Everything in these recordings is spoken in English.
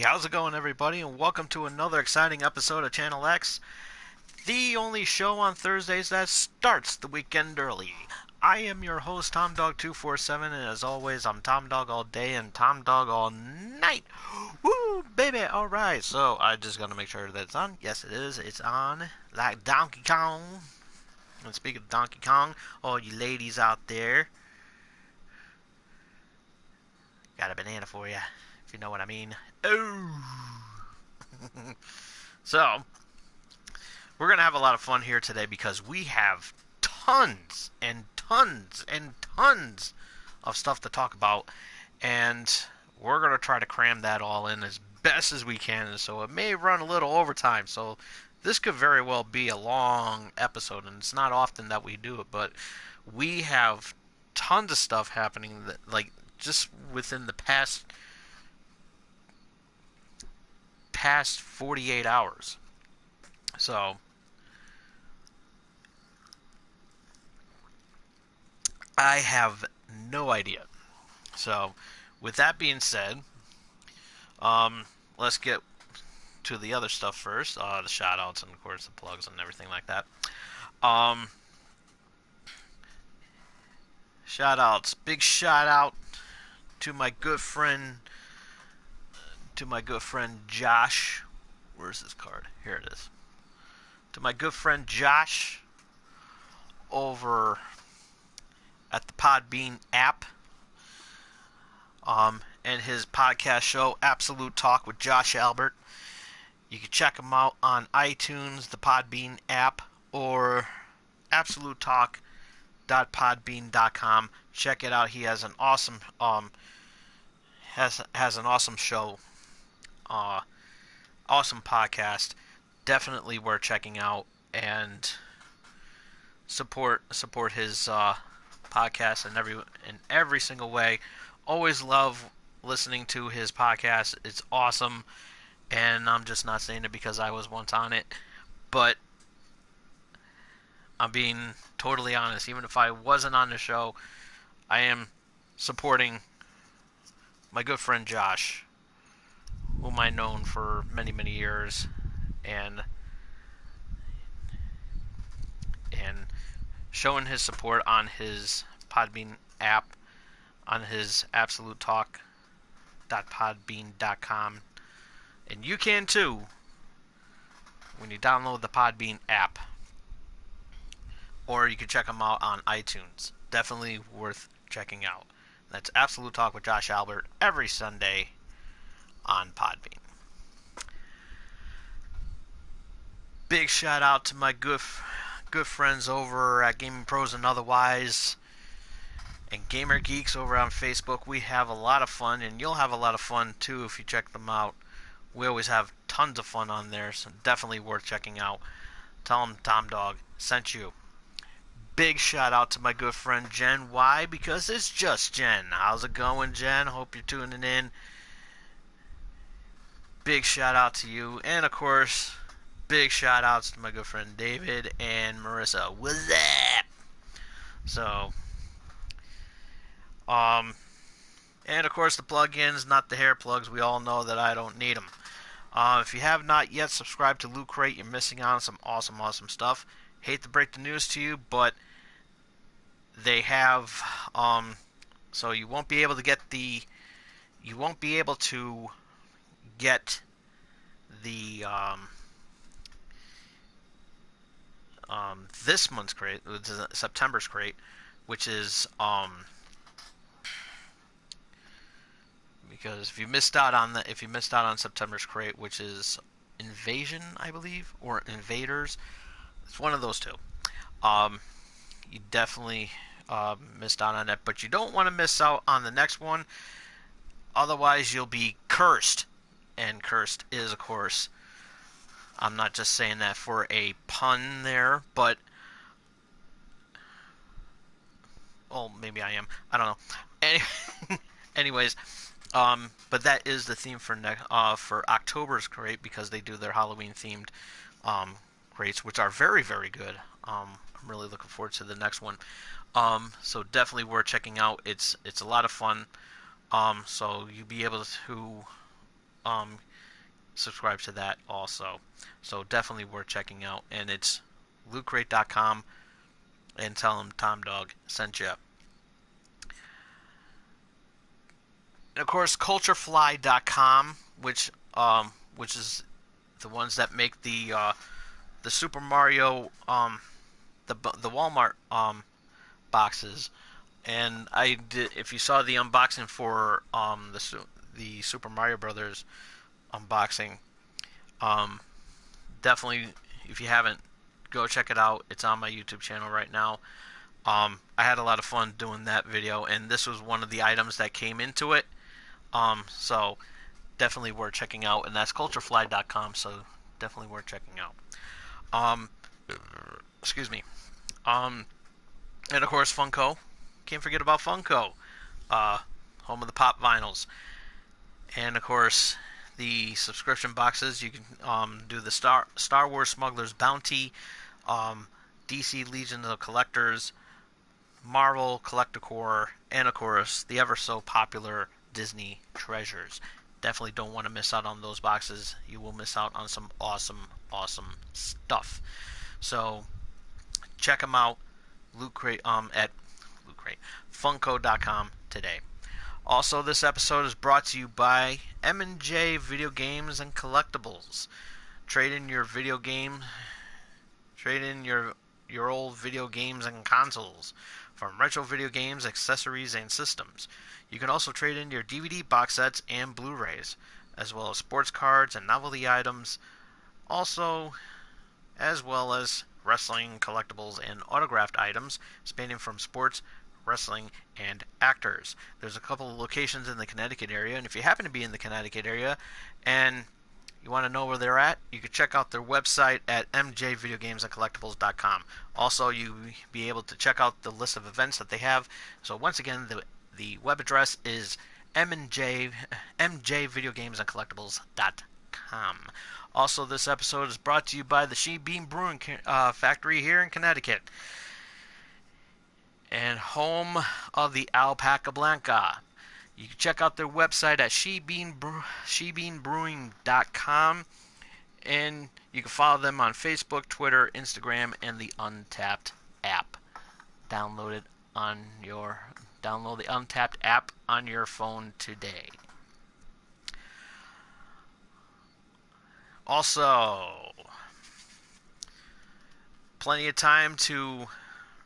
How's it going, everybody? And welcome to another exciting episode of Channel X, the only show on Thursdays that starts the weekend early. I am your host, Tom Dog 247, and as always, I'm Tom Dog all day and Tom Dog all night. Woo, baby! Alright, so I just gotta make sure that it's on. Yes, it is. It's on. Like Donkey Kong. And speaking of Donkey Kong, all you ladies out there, got a banana for you, if you know what I mean. Oh! So, we're going to have a lot of fun here today because we have tons and tons and tons of stuff to talk about, and we're going to try to cram that all in as best as we can, so it may run a little overtime, so this could very well be a long episode, and it's not often that we do it, but we have tons of stuff happening that, like, just within the past 48 hours. So, I have no idea. So, with that being said, let's get to the other stuff first. The shout outs and, of course, the plugs and everything like that. Shout outs. Big shout out to my good friend Josh. Where's this card? Here it is. To my good friend Josh over at the Podbean app, and his podcast show Absolute Talk with Josh Albert. You can check him out on iTunes, the Podbean app, or absolutetalk.podbean.com. Check it out. He has an awesome has an awesome show, awesome podcast. Definitely worth checking out and support his podcast in every single way. Always love listening to his podcast. It's awesome, and I'm just not saying it because I was once on it, but I'm being totally honest. Even if I wasn't on the show, I am supporting my good friend Josh, whom I've known for many, many years, and showing his support on his Podbean app, on his absolutetalk.podbean.com. And you can too when you download the Podbean app. Or you can check them out on iTunes. Definitely worth checking out. That's Absolute Talk with Josh Albert every Sunday on Podbean. Big shout out to my good friends over at Gaming Pros and Otherwise, and Gamer Geeks over on Facebook. We have a lot of fun, and you'll have a lot of fun too if you check them out. We always have tons of fun on there, so definitely worth checking out. Tell them Tom Dog sent you. Big shout out to my good friend Jen. Why? Because it's just Jen. How's it going, Jen? Hope you're tuning in. Big shout out to you. And of course, big shout outs to my good friend David and Marissa. What's up? So, and of course the plugins, not the hair plugs. We all know that I don't need them. If you have not yet subscribed to Loot Crate, you're missing out on some awesome stuff. Hate to break the news to you, but they have, so you won't be able to get the this month's crate, September's crate, which is, because if you missed out on September's crate, which is Invasion, I believe, or Invaders, it's one of those two. You definitely missed out on that, but you don't want to miss out on the next one. Otherwise, you'll be cursed, and cursed is, of course. I'm not just saying that for a pun there, but well, maybe I am. I don't know. Anyways, but that is the theme for October's crate, because they do their Halloween themed crates, which are very, very good. I'm really looking forward to the next one. So definitely worth checking out. It's a lot of fun. So you'll be able to subscribe to that also. So definitely worth checking out. And it's lootcrate.com, and tell them Tom Dog sent you. And of course, culturefly.com, which is the ones that make the Super Mario the Walmart boxes. And I did. If you saw the unboxing for the Super Mario Brothers unboxing, um, definitely, if you haven't, go check it out. It's on my YouTube channel right now. I had a lot of fun doing that video, and this was one of the items that came into it. So definitely worth checking out, and that's culturefly.com. So definitely worth checking out. Um, excuse me. And of course, Funko. Can't forget about Funko, home of the pop vinyls, and of course the subscription boxes. You can do the Star Wars Smuggler's Bounty, DC Legion of Collectors, Marvel Collector, and of course the ever so popular Disney Treasures. Definitely don't want to miss out on those boxes. You will miss out on some awesome stuff. So check them out. Loot Crate at Loot Crate, Funko.com today. Also, this episode is brought to you by M&J Video Games and Collectibles. Trade in your old video games and consoles, from retro video games, accessories, and systems. You can also trade in your DVD box sets and Blu-rays, as well as sports cards and novelty items, as well as wrestling, collectibles, and autographed items spanning from sports, wrestling, and actors. There's a couple of locations in the Connecticut area, and if you happen to be in the Connecticut area and you want to know where they're at, you can check out their website at mjvideogamesandcollectibles.com. Also, you'll be able to check out the list of events that they have. So once again, the web address is mjvideogamesandcollectibles.com. Also, this episode is brought to you by the She Bean Brewing Factory here in Connecticut, and home of the Alpaca Blanca. You can check out their website at shebeanbrewing.com, and you can follow them on Facebook, Twitter, Instagram, and the Untapped app. Download the Untapped app on your phone today. Also, plenty of time to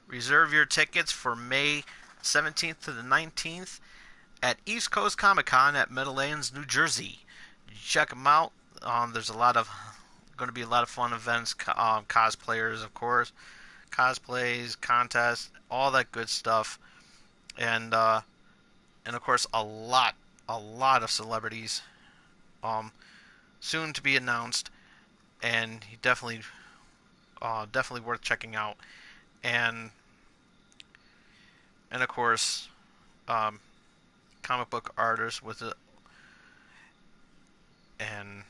reserve your tickets for May 17th to the 19th at East Coast Comic Con at Meadowlands, New Jersey. Check them out. There's going to be a lot of fun events, cosplayers, of course, cosplays, contests, all that good stuff, and of course a lot of celebrities, soon to be announced, and definitely worth checking out, and of course, comic book artists with it, and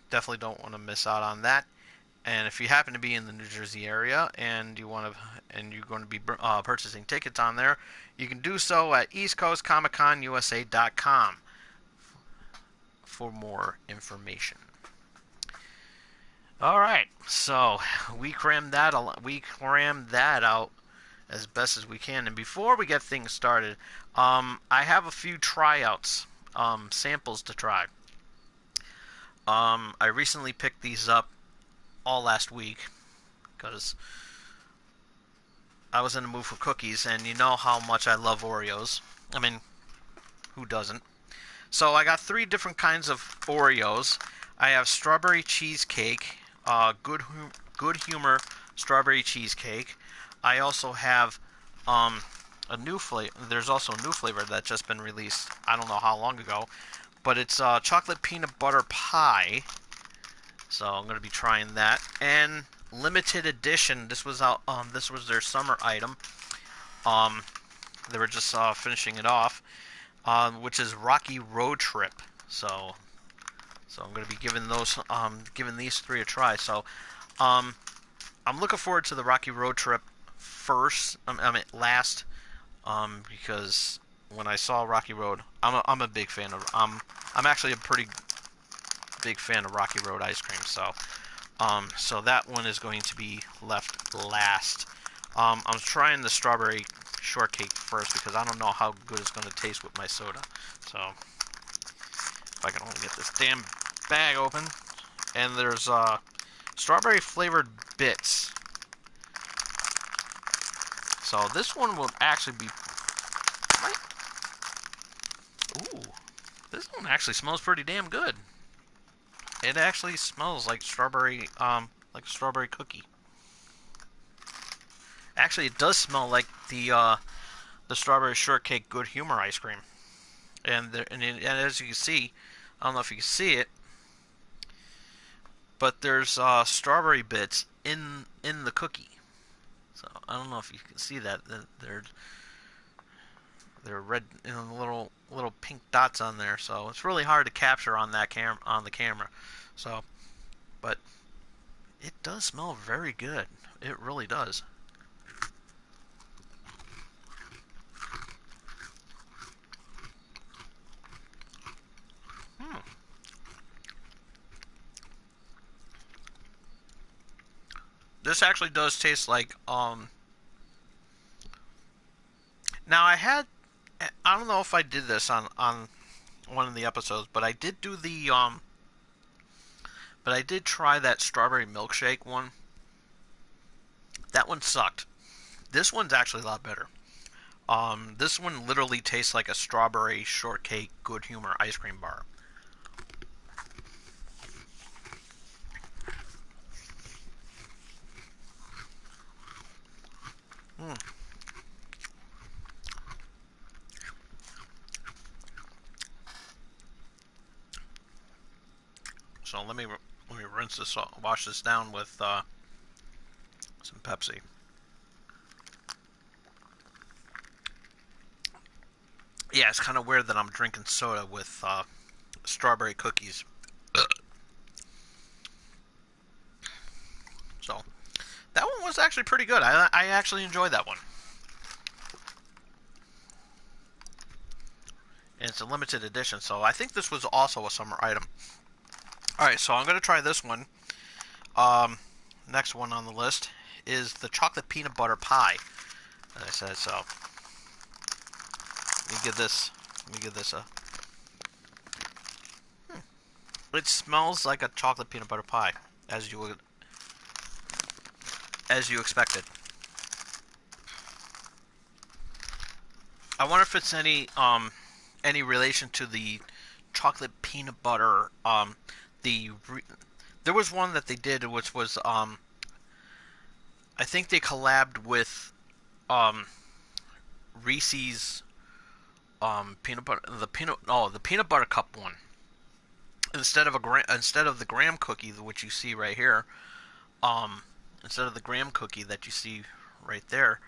definitely don't want to miss out on that. And if you happen to be in the New Jersey area and you're going to be purchasing tickets on there, you can do so at eastcoastcomiccon.usa.com for more information. All right, so we crammed that out as best as we can. And before we get things started, I have a few tryouts, samples to try. I recently picked these up all last week because I was in the mood for cookies, and you know how much I love Oreos. I mean, who doesn't? So I got 3 different kinds of Oreos. I have strawberry cheesecake, good humor strawberry cheesecake. I also have a new flavor. There's also a new flavor that's just been released. I don't know how long ago, but it's chocolate peanut butter pie. So I'm going to be trying that. And limited edition. This was out. This was their summer item. They were just finishing it off, which is Rocky Road Trip. So I'm going to be giving these 3 a try. So I'm looking forward to the Rocky Road Trip last, because when I saw Rocky Road, I'm a big fan of. I'm actually a pretty big fan of Rocky Road ice cream, so that one is going to be left last. I'm trying the strawberry shortcake first because I don't know how good it's going to taste with my soda. So if I can only get this damn bag open. And there's strawberry flavored bits. So this one will actually be... Ooh, this one actually smells pretty damn good. It actually smells like like a strawberry cookie. Actually, it does smell like the strawberry shortcake Good Humor ice cream. And as you can see, I don't know if you can see it, but there's strawberry bits in the cookie. So I don't know if you can see that. They're red, little pink dots on there. So it's really hard to capture on the camera. So, but it does smell very good. It really does. This actually does taste like now I don't know if I did this on one of the episodes, but I did do but I did try that strawberry milkshake one. That one sucked. This one's actually a lot better. This one literally tastes like a strawberry shortcake Good Humor ice cream bar. Mm. So let me rinse this off, wash this down with some Pepsi. Yeah, it's kind of weird that I'm drinking soda with strawberry cookies. So that one was actually pretty good. I actually enjoyed that one. And it's a limited edition, so I think this was also a summer item. Alright, so I'm going to try this one. Next one on the list is the chocolate peanut butter pie. As I said, so let me give this a... It smells like a chocolate peanut butter pie, as you expected. I wonder if it's any relation to the chocolate peanut butter. There was one that they did, which was I think they collabed with Reese's peanut butter the peanut butter cup one. Instead of the graham cookie, which you see right here, instead of the graham cookie that you see right there,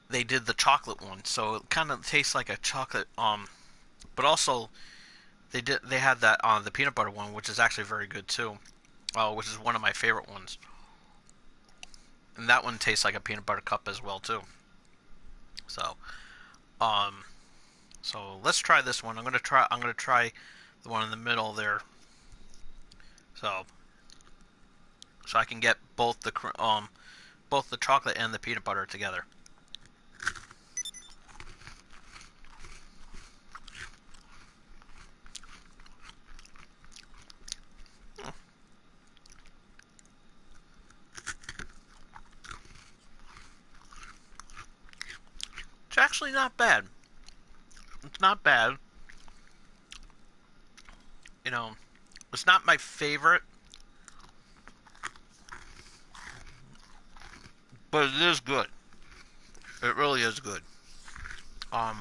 they did the chocolate one, so it kind of tastes like a chocolate. But also they had that the peanut butter one, which is actually very good too, which is one of my favorite ones. And that one tastes like a peanut butter cup as well too. So, so let's try this one. I'm gonna try the one in the middle there. So I can get both the chocolate and the peanut butter together. It's actually not bad. It's not bad. You know, it's not my favorite, but it is good. It really is good. I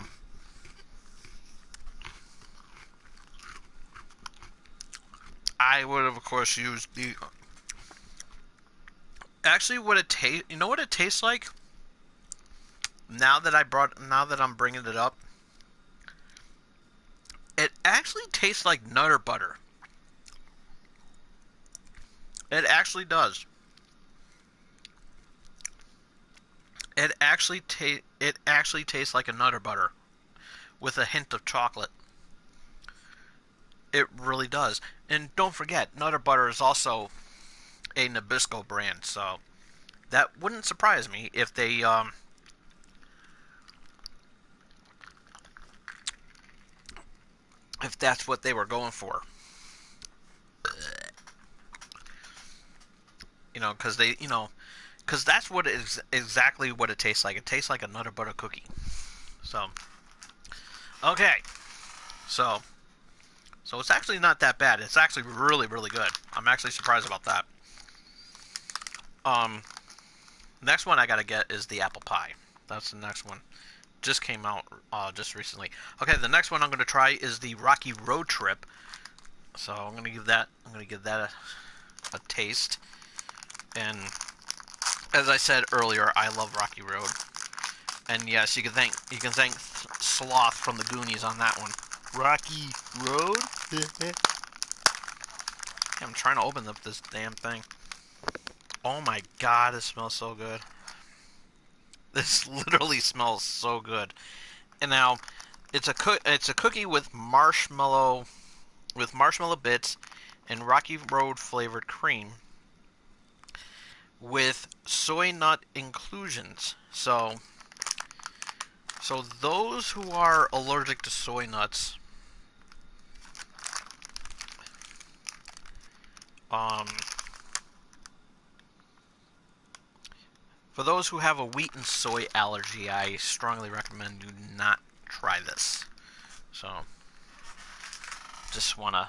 would have, of course, used the. Actually, what it tastes. You know what it tastes like? Now that I'm bringing it up, it actually tastes like Nutter Butter. It actually does. It actually tastes like a Nutter Butter, with a hint of chocolate. It really does. And don't forget, Nutter Butter is also a Nabisco brand, so that wouldn't surprise me if they if that's what they were going for. Because because that's what is exactly what it tastes like. It tastes like a Nutter Butter cookie. So, okay, so it's actually not that bad. It's actually really, really good. I'm actually surprised about that. Next one I gotta get is the apple pie. That's the next one. Just came out just recently. Okay, the next one I'm gonna try is the Rocky Road Trip. So I'm gonna give that a taste. And as I said earlier, I love Rocky Road. And yes, you can thank Sloth from the Goonies on that one. Rocky Road. I'm trying to open up this damn thing. Oh my god, it smells so good. This literally smells so good. And now, it's a cookie with marshmallow bits and Rocky Road flavored cream with soy nut inclusions. So those who are allergic to soy nuts, for those who have a wheat and soy allergy, I strongly recommend you not try this. So, just want to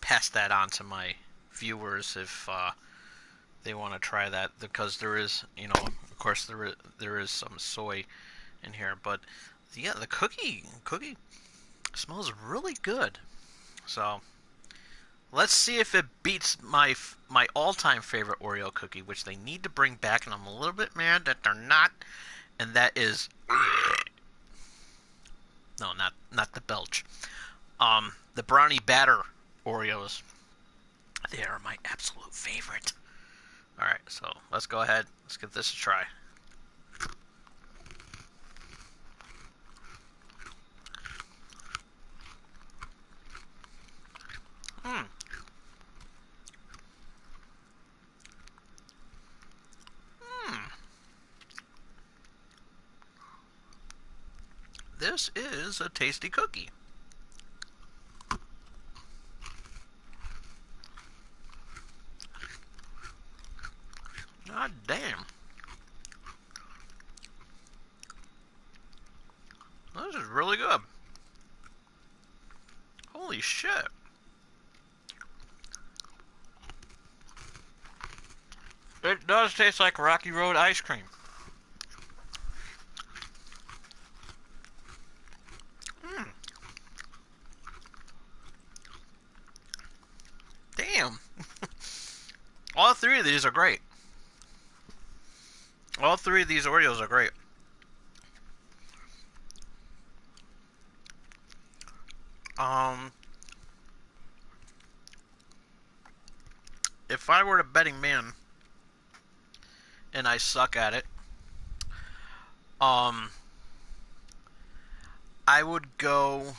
pass that on to my viewers if they want to try that, because there is, of course there is some soy in here, but yeah, the cookie smells really good. So, let's see if it beats my all-time favorite Oreo cookie, which they need to bring back, and I'm a little bit mad that they're not. And that is no, not the belch. The brownie batter Oreos. They are my absolute favorite. All right, so let's go ahead. Let's give this a try. Mmm. This is a tasty cookie. God damn. This is really good. Holy shit. It does taste like Rocky Road ice cream. Damn. All three of these are great. All three of these Oreos are great. If I were a betting man, and I suck at it, I would go.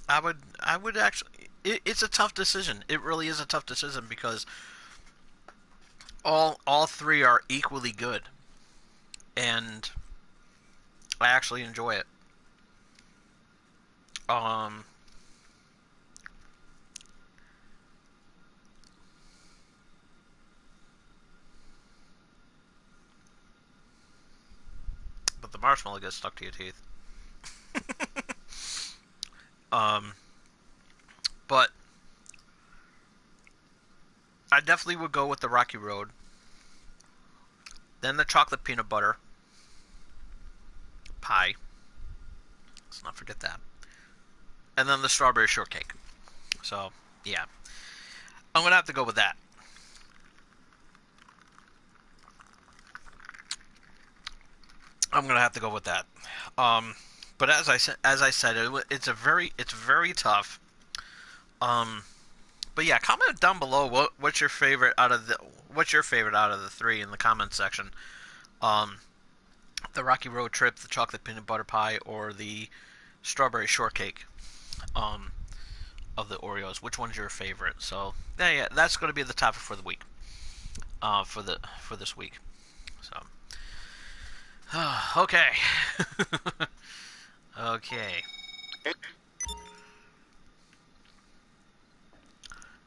I would actually. It's a tough decision. It really is a tough decision because all three are equally good, and I actually enjoy it. But the marshmallow gets stuck to your teeth. But I definitely would go with the Rocky Road. Then the chocolate peanut butter pie. Let's not forget that. And then the strawberry shortcake. So, yeah. I'm going to have to go with that. But as I said, it's very tough. But yeah, comment down below what's your favorite out of the three in the comment section. the Rocky Road Trip, the chocolate peanut butter pie, or the strawberry shortcake of the Oreos. Which one's your favorite? So yeah, that's going to be the topic for the week. For this week. So okay. Okay.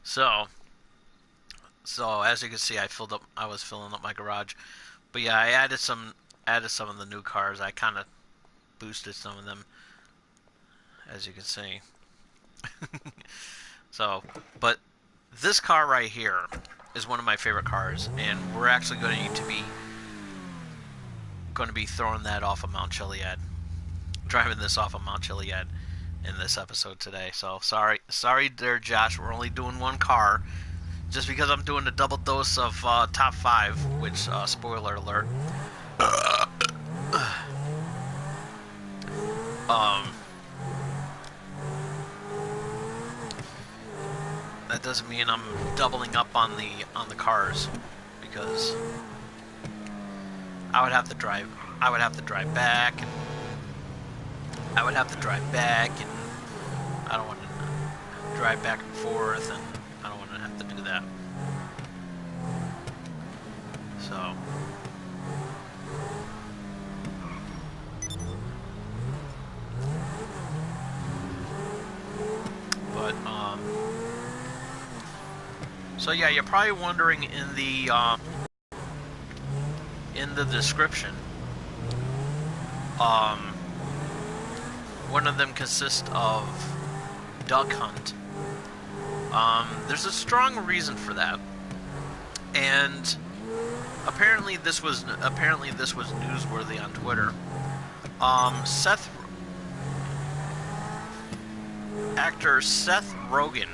So as you can see, I was filling up my garage, but yeah, I added some of the new cars. I kind of boosted some of them, as you can see. So, but this car right here is one of my favorite cars, and we're actually going to be throwing that off of Mount Chiliad, driving this off of Mount Chiliad in this episode today. So sorry there, Josh. We're only doing one car, just because I'm doing a double dose of top 5, which spoiler alert. That doesn't mean I'm doubling up on the cars, because I would have to drive back, and I don't want to drive back and forth, and I don't want to have to do that. So but so yeah, you're probably wondering in the description, one of them consists of duck hunt. There's a strong reason for that, and apparently this was newsworthy on Twitter. Actor Seth Rogen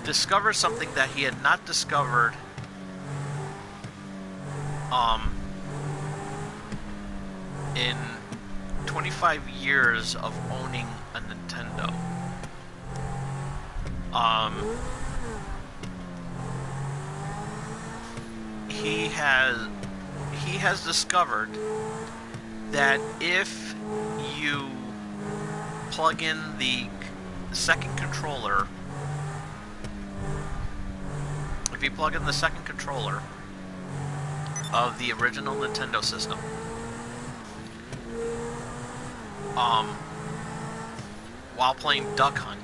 discovered something that he had not discovered in 25 years of owning a Nintendo. He has discovered that if you plug in the second controller of the original Nintendo system, while playing Duck Hunt,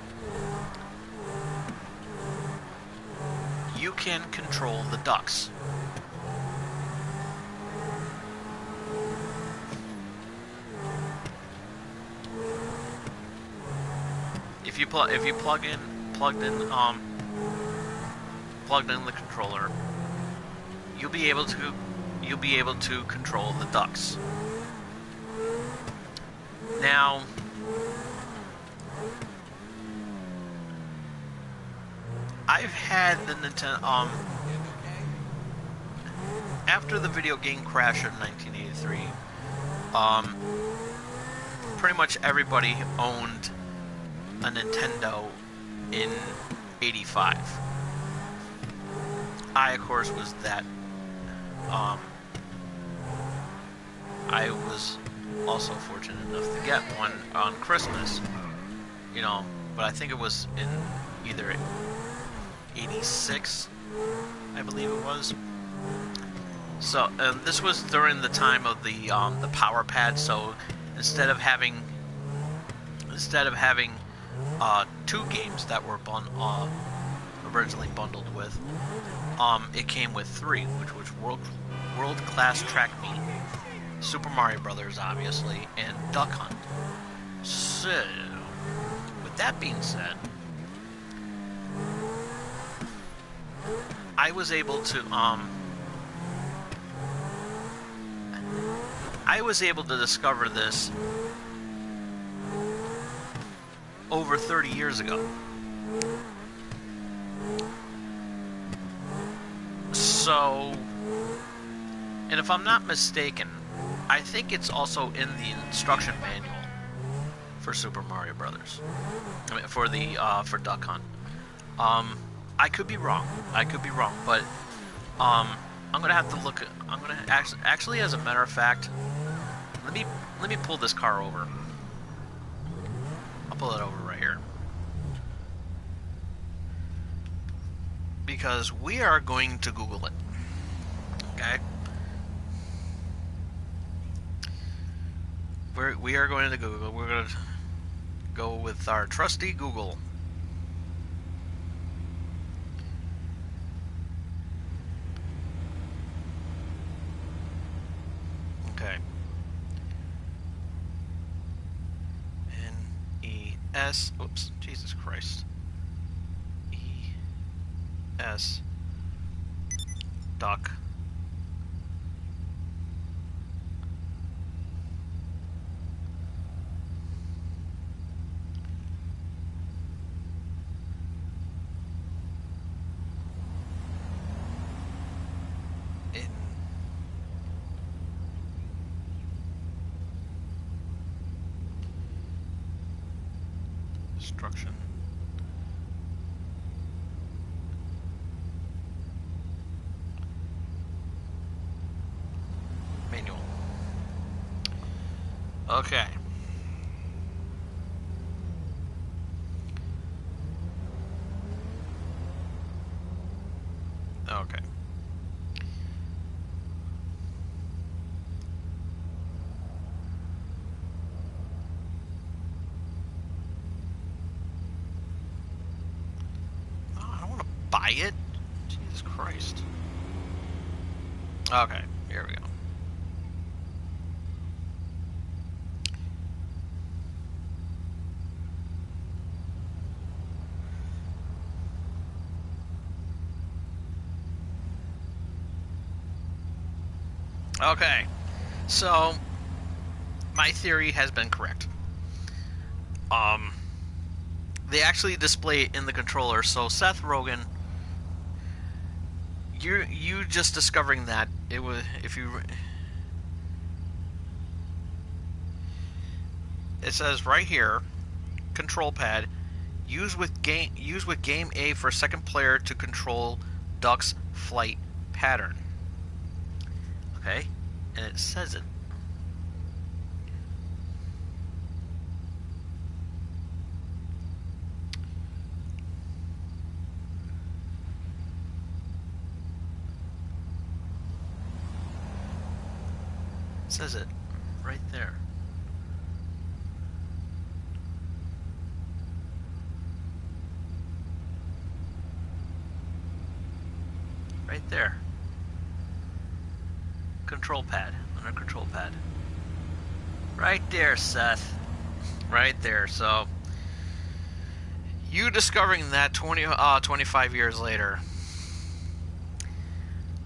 you can control the ducks. If you plugged in the controller, you'll be able to control the ducks. Now, I've had the Nintendo after the video game crash in 1983. Pretty much everybody owned a Nintendo in 85. I, of course, was that. I was also fortunate enough to get one on Christmas, but I think it was in either 86, I believe it was. So, this was during the time of the Power Pad. So instead of having 2 games that were originally bundled with, it came with 3, which was World Class Track Meet, Super Mario Brothers, obviously, and Duck Hunt. So, with that being said, I was able to discover this over 30 years ago. So, and if I'm not mistaken, I think it's also in the instruction manual for Super Mario Brothers. I mean, for Duck Hunt. I could be wrong, but I'm gonna have to look at. I'm gonna actually, as a matter of fact, let me pull this car over. I'll pull it over right here because we are going to Google it. Okay. We are going to Google. We're going to go with our trusty Google. Okay. N-E-S. Oops. Jesus Christ. E-S. Duck. Instruction. Manual. Okay. Okay. Buy it? Jesus Christ. Okay, here we go. Okay, so my theory has been correct. They actually display it in the controller, so Seth Rogen, you just discovering that it was it says right here, control pad, use with game A for second player to control duck's flight pattern. Okay, and it says it. It says it right there. Right there. Control pad. Under control pad. Right there, Seth. Right there. So, you discovering that 25 years later,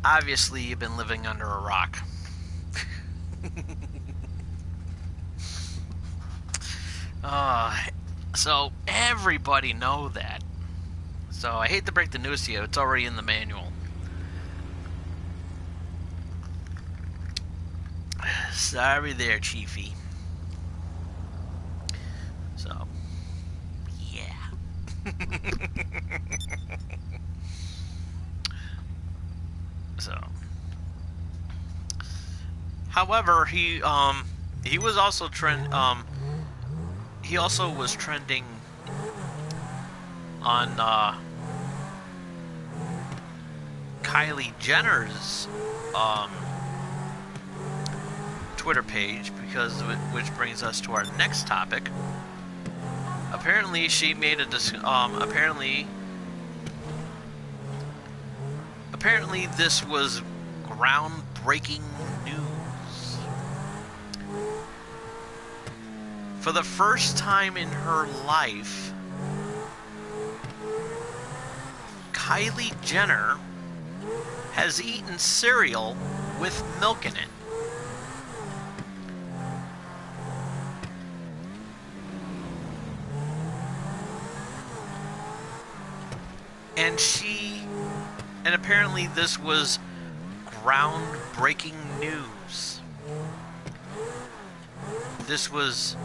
obviously you've been living under a rock. So everybody know that. So I hate to break the news to you, it's already in the manual. Sorry there, Chiefy. So, yeah. So, however, he was also he also was trending on Kylie Jenner's Twitter page, because which brings us to our next topic. Apparently, she made a apparently this was groundbreaking news. For the first time in her life, Kylie Jenner has eaten cereal with milk in it. And apparently this was groundbreaking news. This was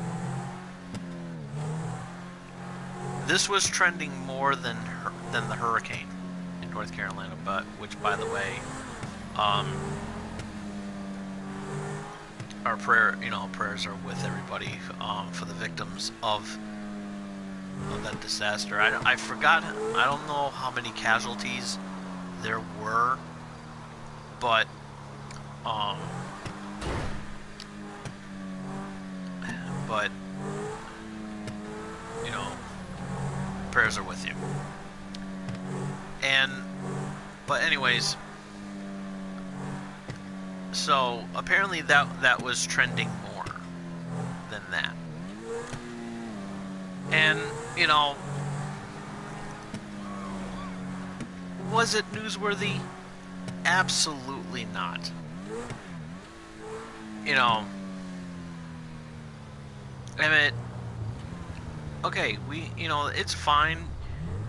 trending more than the hurricane in North Carolina, but which, by the way, Um, our prayers are with everybody for the victims of that disaster. I forgot. I don't know how many casualties there were, but um, but you know, prayers are with you. But anyways, so apparently that was trending more than that. And, you know, was it newsworthy? Absolutely not. You know, I mean, okay, it's fine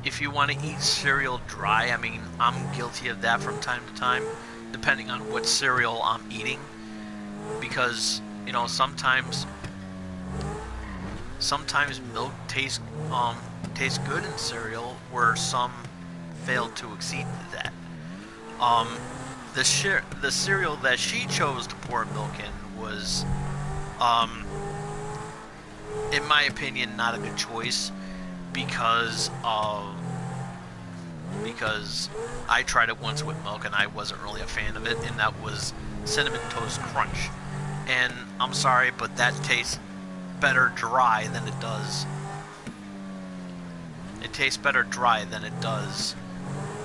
if you want to eat cereal dry. I mean, I'm guilty of that from time to time, depending on what cereal I'm eating, because, you know, sometimes milk tastes good in cereal, where some fail to exceed that. The cereal that she chose to pour milk in was, in my opinion, not a good choice, because I tried it once with milk and I wasn't really a fan of it, and that was Cinnamon Toast Crunch. And I'm sorry, but that tastes better dry than it does. It tastes better dry than it does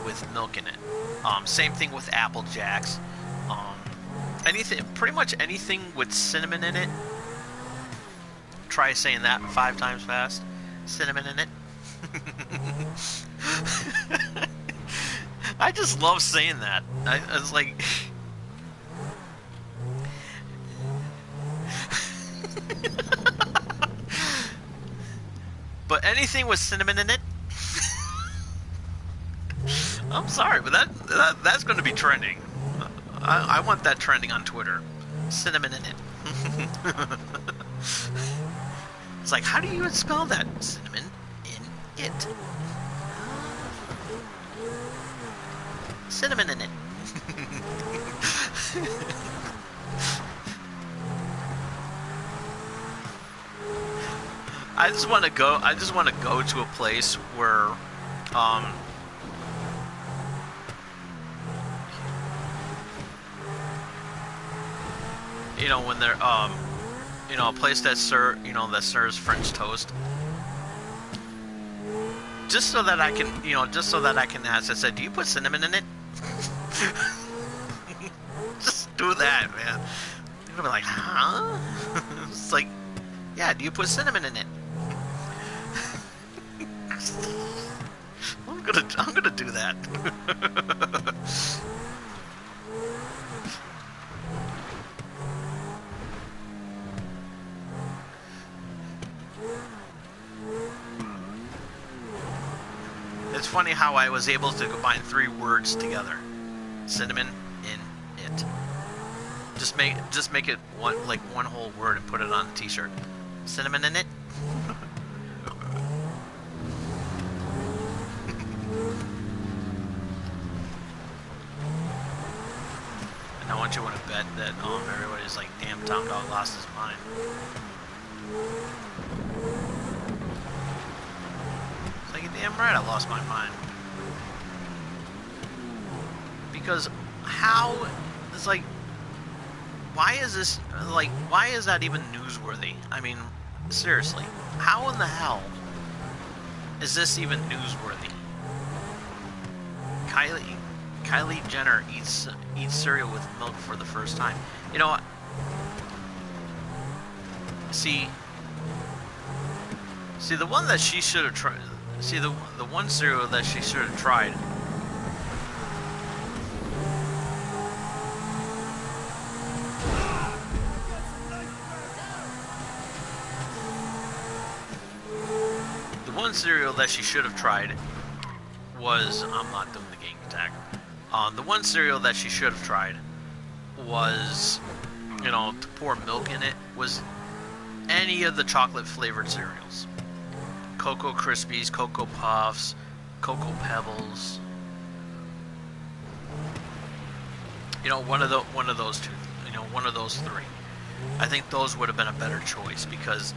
with milk in it. Same thing with Apple Jacks. Pretty much anything with cinnamon in it. Try saying that 5 times fast. Cinnamon in it. I just love saying that. It's like... But anything with cinnamon in it... I'm sorry, but that's going to be trending. I want that trending on Twitter. Cinnamon in it. It's like, how do you even spell that? Cinnamon in it. Cinnamon in it. I just want to go to a place where you know, when they're you know, a place that serves French toast, just so that I can ask. I said, do you put cinnamon in it? Just do that, man. You're gonna be like, huh? It's like, yeah, do you put cinnamon in it? I'm gonna do that. It's funny how I was able to combine 3 words together. Cinnamon in it. Just make it one whole word and put it on a t-shirt. Cinnamon in it. And I want you to bet that everybody's like, damn, Tom Dog lost his mind. Damn right I lost my mind. Because it's like, why is that even newsworthy? I mean, seriously, how in the hell is this even newsworthy? Kylie Jenner eats cereal with milk for the first time. You know what? See, the one that she should have tried. See, the one cereal that she should have tried. The one cereal that she should have tried was... I'm not doing the gang attack. The one cereal that she should have tried was, you know, to pour milk in it, was any of the chocolate-flavored cereals. Cocoa Krispies, Cocoa Puffs, Cocoa Pebbles. one of those two. One of those three. I think those would have been a better choice because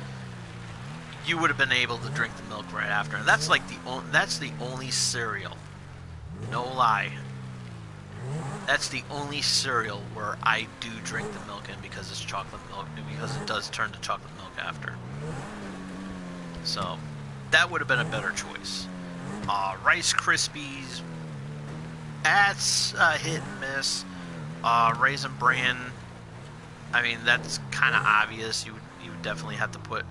you would have been able to drink the milk right after. And that's like that's the only cereal. No lie. That's the only cereal where I do drink the milk in because it's chocolate milk, because it does turn to chocolate milk after. So that would have been a better choice. Rice Krispies, that's a hit and miss. Raisin Bran, I mean, that's kind of obvious. You would definitely have to put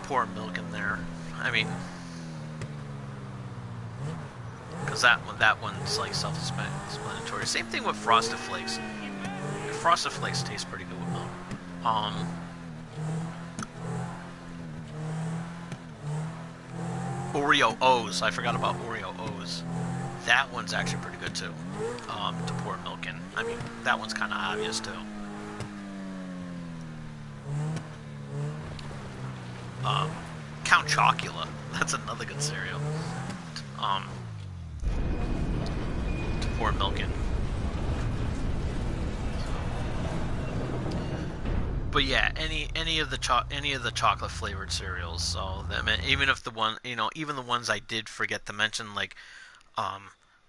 pour milk in there. I mean, because that one's like self-explanatory. Same thing with Frosted Flakes. Frosted Flakes taste pretty good with milk. Oreo O's. I forgot about Oreo O's. That one's actually pretty good too. To pour milk in. I mean, that one's kind of obvious too. Count Chocula. That's another good cereal. To pour milk in. But yeah, any of the chocolate flavored cereals. So even if even the ones I did forget to mention, like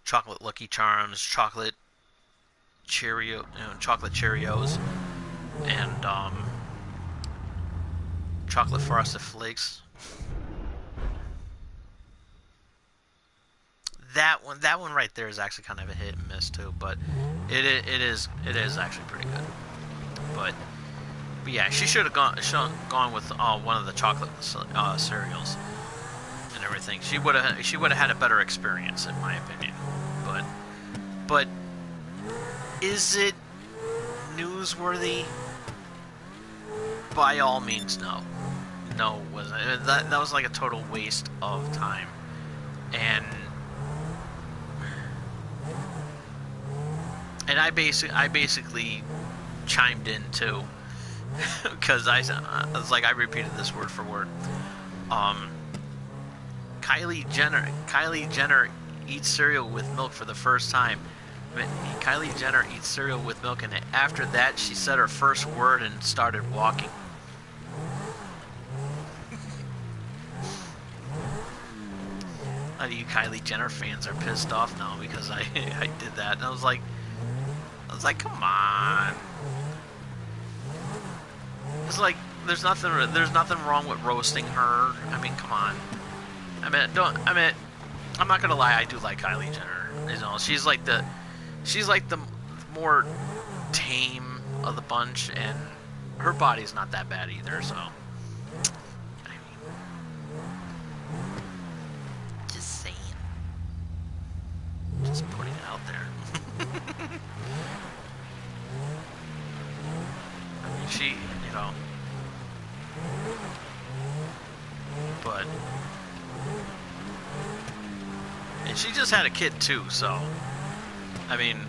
chocolate Lucky Charms, chocolate Cheerios, and chocolate Frosted Flakes. That one right there is actually kind of a hit and miss too, but it is actually pretty good. But yeah, she should have gone with one of the chocolate cereals and everything. She would have had a better experience, in my opinion. But is it newsworthy? By all means, no. No, it wasn't. That was like a total waste of time. And I basically chimed in too. Because I was like, I repeated this word for word. Kylie Jenner eats cereal with milk for the first time. Kylie Jenner eats cereal with milk in it. After that, she said her first word and started walking. A lot of you Kylie Jenner fans are pissed off now because I did that, and I was like, come on. It's like there's nothing wrong with roasting her. I mean, come on. I'm not gonna lie, I do like Kylie Jenner. She's like the more tame of the bunch, and her body's not that bad either. So, I mean, just saying, just putting it out there. I mean, she. But, and she just had a kid too, so, I mean,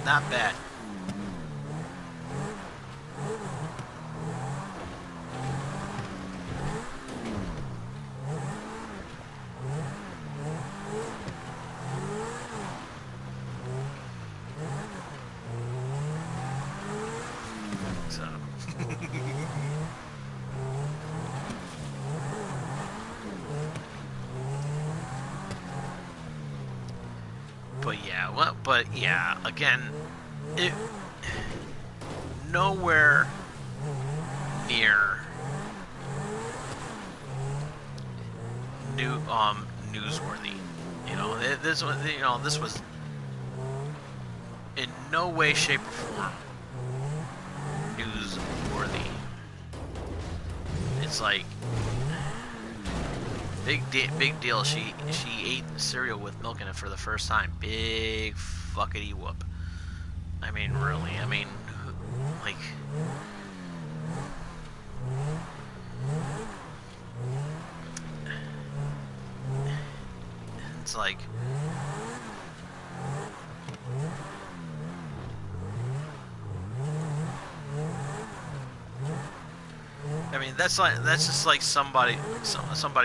not bad. But yeah, again, it nowhere near newsworthy. This was in no way, shape, or form newsworthy. It's like big deal. She ate cereal with milk in it for the first time. Big fuckity whoop. I mean, really. I mean, like, it's like, I mean, that's just like somebody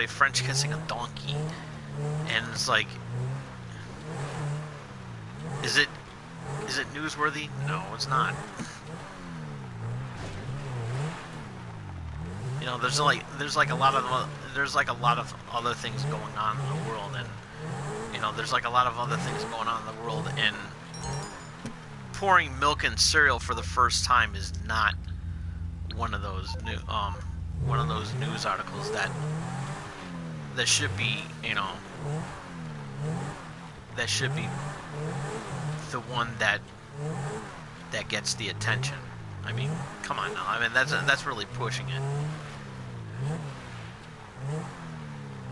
French kissing a donkey, and it's like, is it newsworthy? No, it's not. You know, there's like a lot of other things going on in the world, and you know, there's like a lot of other things going on in the world, and pouring milk in cereal for the first time is not one of those news articles that should be, you know, that should be the one that gets the attention. I mean, come on now. I mean, that's really pushing it.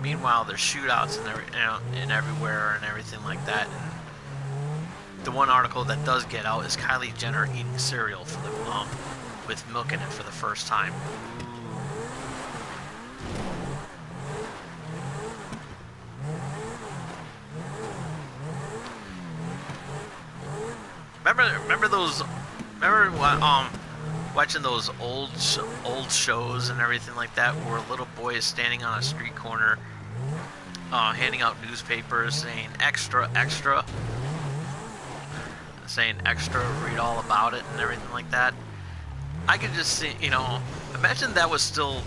Meanwhile, there's shootouts and everywhere and everything like that. And the one article that does get out is Kylie Jenner eating cereal for the with milk in it for the first time. Remember those? Remember watching those old shows and everything like that, where a little boy is standing on a street corner, handing out newspapers, saying extra, extra, read all about it and everything like that. I could just see, you know, imagine that was still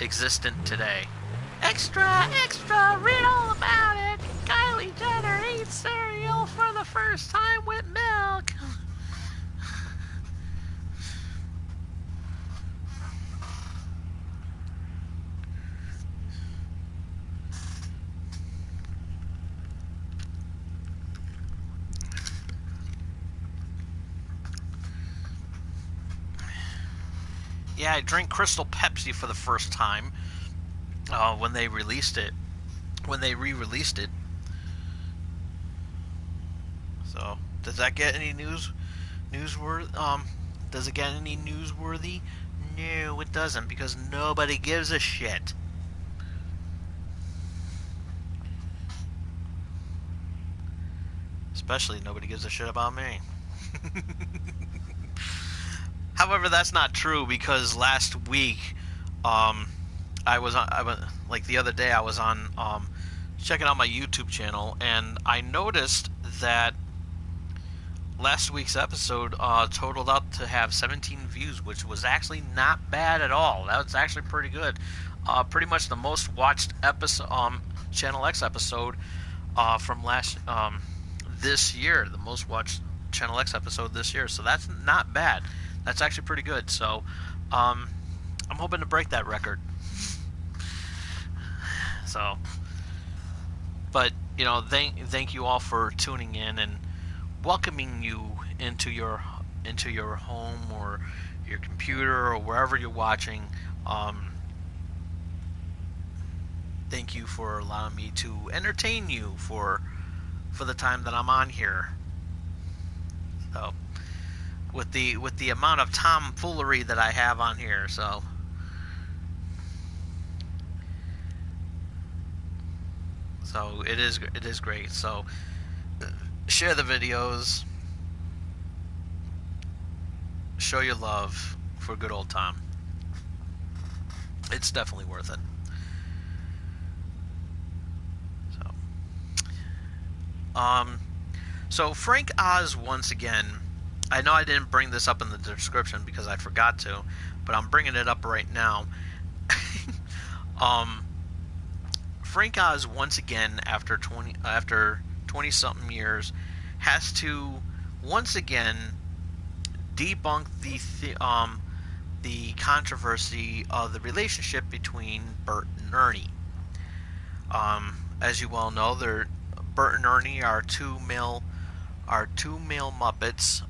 existent today. Extra, extra, read all about it. Kylie Jenner eats cereal for the first time with milk. Yeah, I drank Crystal Pepsi for the first time when they re-released it. So, does that get any newsworthy? Does it get any newsworthy? No, it doesn't, because nobody gives a shit. Especially nobody gives a shit about me. However, that's not true, because last week, I was like the other day, I was on checking out my YouTube channel, and I noticed that last week's episode totaled out to have 17 views, which was actually not bad at all. That was actually pretty good. Pretty much the most watched episode, Channel X episode from this year. The most watched Channel X episode this year. So that's not bad. That's actually pretty good. So I'm hoping to break that record. So, but you know, thank you all for tuning in and welcoming you into your home or your computer or wherever you're watching. Thank you for allowing me to entertain you for the time that I'm on here. So, with the amount of tomfoolery that I have on here, so it is great. So share the videos, show your love for good old Tom. It's definitely worth it. So Frank Oz once again. I know I didn't bring this up in the description because I forgot to, but I'm bringing it up right now. Frank Oz once again, after 20 something years, has to once again debunk the controversy of the relationship between Bert and Ernie. As you well know, Bert and Ernie are two male Muppets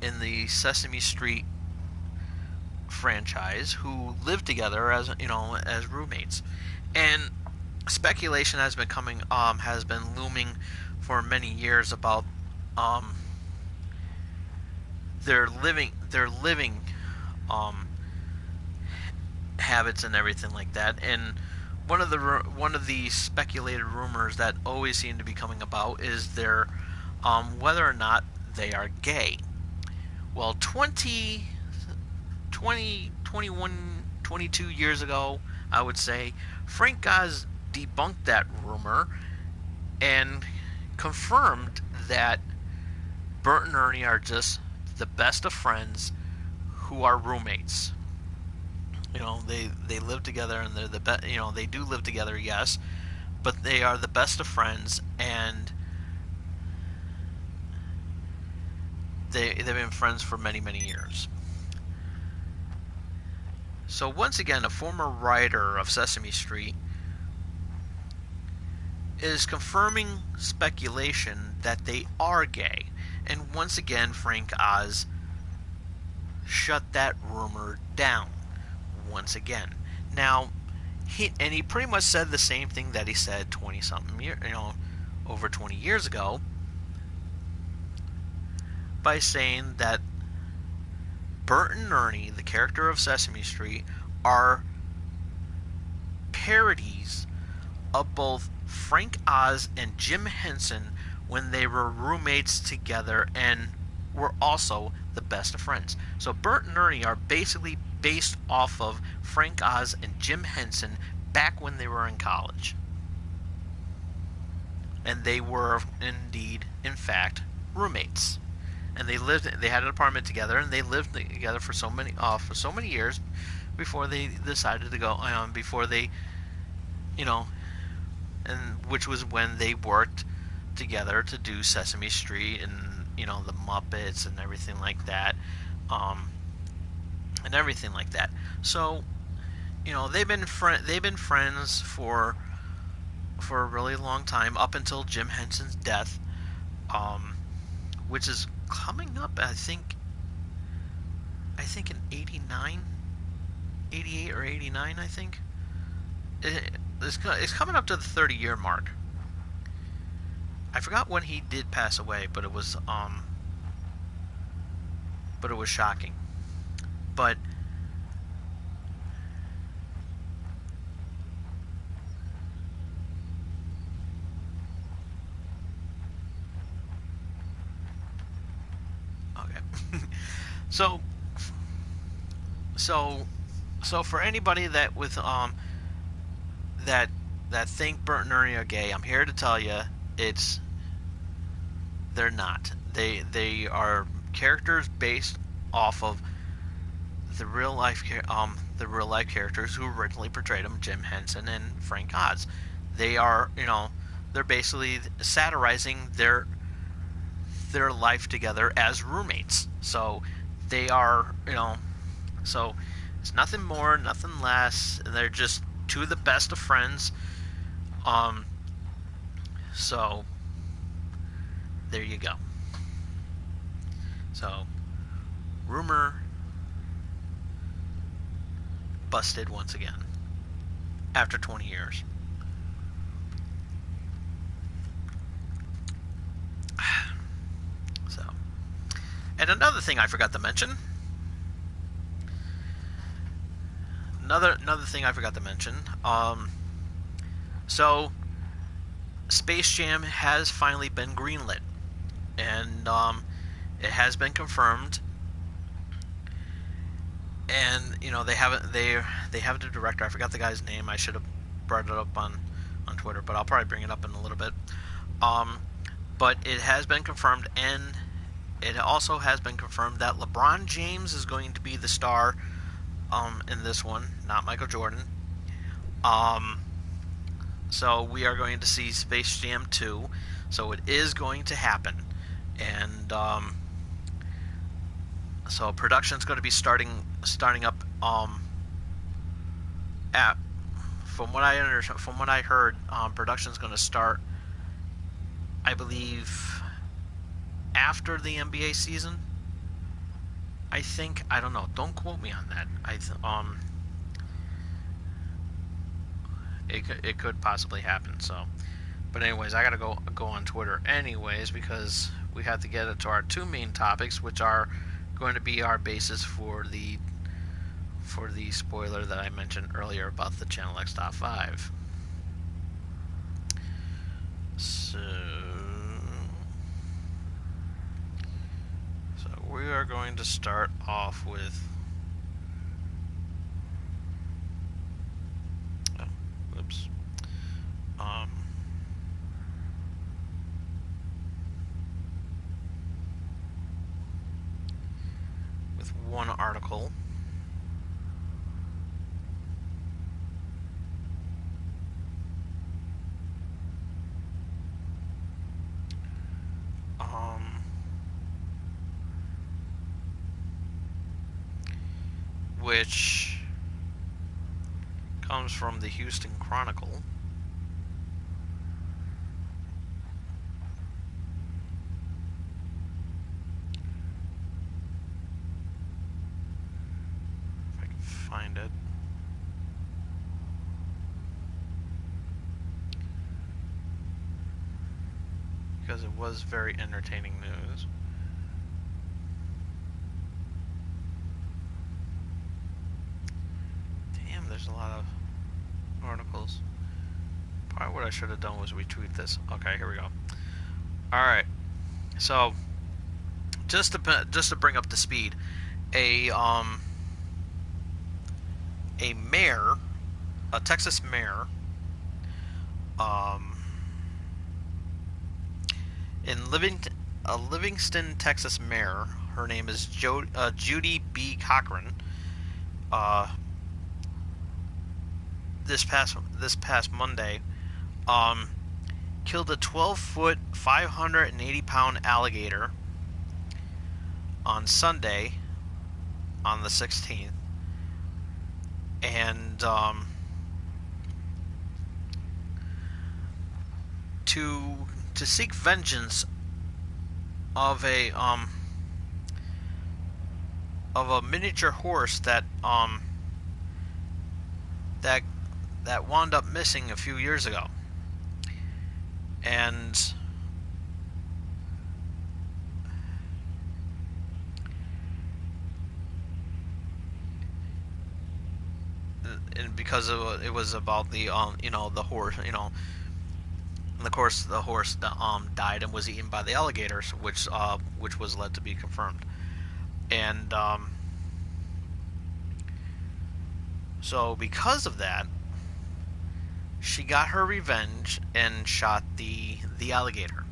in the Sesame Street franchise who live together as roommates, and speculation has been looming for many years about their living habits and everything like that. And one of the speculated rumors that always seem to be coming about is their whether or not they are gay. Well, 21, 22 years ago, I would say, Frank Oz debunked that rumor and confirmed that Bert and Ernie are just the best of friends who are roommates. They live together, and they're the best. They do live together, yes, but they are the best of friends, and they've been friends for many, many years. So once again, a former writer of Sesame Street is confirming speculation that they are gay. And once again, Frank Oz shut that rumor down. Once again. Now, he pretty much said the same thing that he said 20-something years, over 20 years ago, by saying that Bert and Ernie, the character of Sesame Street, are parodies of both Frank Oz and Jim Henson when they were roommates together and were also the best of friends. So Bert and Ernie are basically based off of Frank Oz and Jim Henson back when they were in college. And they were indeed, in fact, roommates. And they had an apartment together, and they lived together for so many years before they decided to go before they, and which was when they worked together to do Sesame Street and the Muppets and everything like that, So, they've been friends for a really long time, up until Jim Henson's death, which is coming up, I think in 89, 88 or 89, I think. It's coming up to the 30-year mark. I forgot when he did pass away, but it was shocking. But okay. So for anybody that think Bert and Ernie are gay, I'm here to tell you they're not. They are characters based off of the real life characters who originally portrayed them, Jim Henson and Frank Oz. They are, they're basically satirizing their life together as roommates. So they are, so it's nothing more, nothing less. They're just two of the best of friends. So there you go. So rumor busted once again after 20 years. So, and another thing I forgot to mention. Another thing I forgot to mention. So Space Jam has finally been greenlit, and it has been confirmed. And they have the director. I forgot the guy's name. I should have brought it up on Twitter, but I'll probably bring it up in a little bit. But it has been confirmed, and it also has been confirmed that LeBron James is going to be the star in this one, not Michael Jordan. So we are going to see Space Jam 2. So it is going to happen, and so production's going to be starting up. From what I heard, production's going to start, I believe, after the NBA season. I think, I don't know. Don't quote me on that. It could possibly happen. So, but anyways, I gotta go on Twitter anyways, because we have to get into our two main topics, which are going to be our basis for the spoiler that I mentioned earlier about the Channel X Top 5. So are going to start off with... Oh, oops. With one article. Which comes from the Houston Chronicle. If I can find it. Because it was very entertaining news. Damn, there's a lot of articles. Probably what I should have done was retweet this. Okay, here we go. Alright. So, just to bring up the speed, a mayor, a Texas mayor, in Livingston, Texas mayor, her name is Judy B. Cochran. This past Monday, killed a 12-foot, 580-pound alligator on Sunday, on the 16th, and to seek vengeance of a miniature horse that wound up missing a few years ago. And because it was about the the horse, and of course the horse died and was eaten by the alligators, which was led to be confirmed. And so because of that, she got her revenge and shot the alligator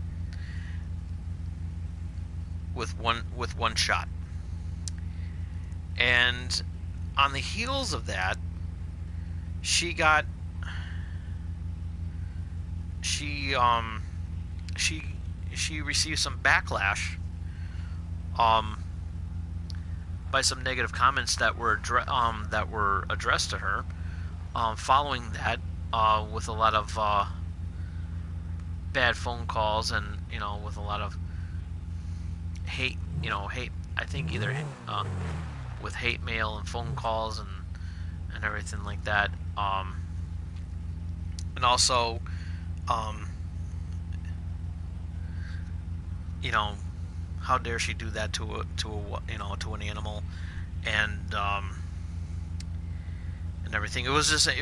with one shot. And on the heels of that, she received some backlash by some negative comments that were addressed to her following that, with a lot of bad phone calls and with a lot of hate, I think either with hate mail and phone calls and everything like that, and also how dare she do that to an animal, and everything. It was just a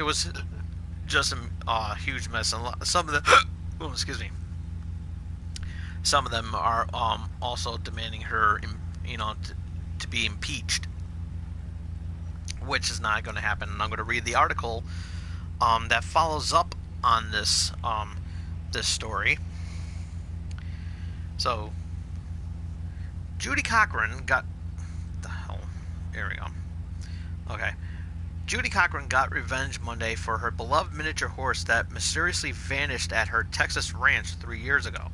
huge mess. And some of the some of them are also demanding her to be impeached, which is not going to happen. And I'm going to read the article that follows up on this story. So, Judy Cochran got... the hell? There we go. Okay. Judy Cochran got revenge Monday for her beloved miniature horse that mysteriously vanished at her Texas ranch 3 years ago.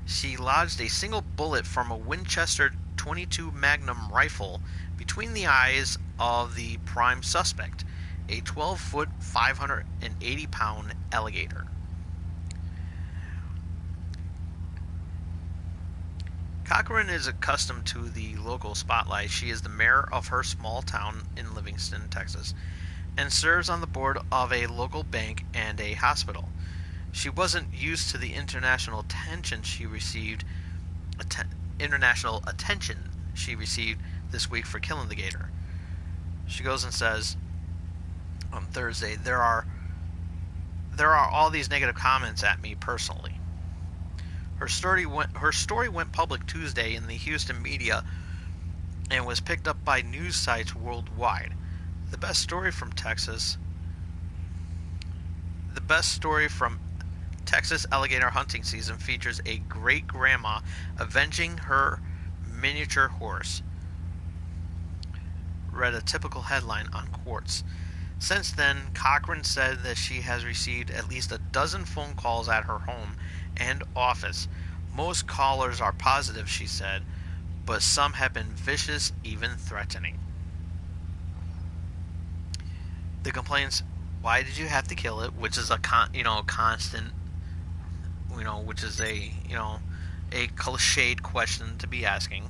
She lodged a single bullet from a Winchester .22 Magnum rifle between the eyes of the prime suspect, a 12-foot, 580-pound alligator. Cochran is accustomed to the local spotlight. She is the mayor of her small town in Livingston, Texas, and serves on the board of a local bank and a hospital. She wasn't used to the international attention she received this week for killing the gator. She goes and says on Thursday, there are all these negative comments at me personally. Her story went public Tuesday in the Houston media and was picked up by news sites worldwide. The best story from Texas. The best story from Texas alligator hunting season features a great grandma avenging her miniature horse. Read a typical headline on Quartz. Since then, Cochran said that she has received at least a dozen phone calls at her home and office. Most callers are positive, she said, but some have been vicious, even threatening. The complaints, why did you have to kill it, which is a constant, which is a cliched question to be asking.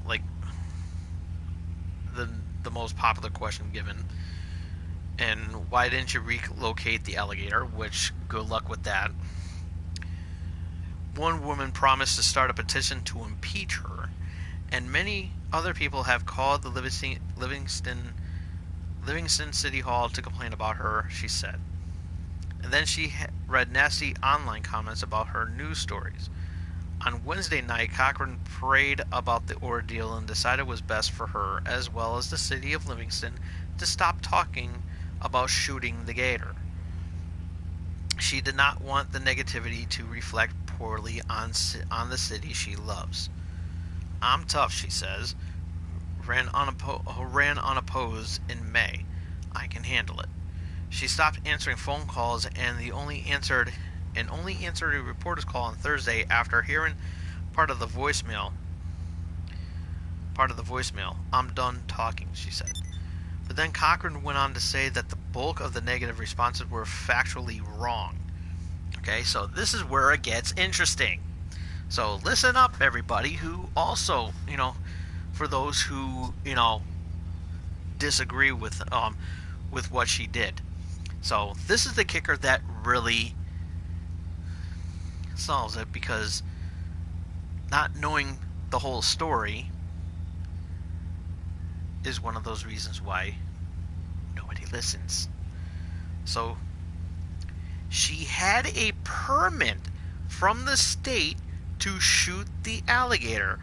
Like the most popular question given. And why didn't you relocate the alligator? Which, good luck with that. One woman promised to start a petition to impeach her, and many other people have called the Livingston City Hall to complain about her, she said. And then she read nasty online comments about her news stories. On Wednesday night, Cochran prayed about the ordeal and decided it was best for her, as well as the city of Livingston, to stop talking about shooting the gator. She did not want the negativity to reflect poorly on the city she loves. I'm tough, she says. Ran unopposed in May. I can handle it. She stopped answering phone calls and only answered a reporter's call on Thursday after hearing part of the voicemail. I'm done talking, she said. But then Cochran went on to say that the bulk of the negative responses were factually wrong. Okay, so this is where it gets interesting. So listen up, everybody, who also, for those who, disagree with what she did. So this is the kicker that really solves it, because not knowing the whole story is one of those reasons why nobody listens. So she had a permit from the state to shoot the alligator,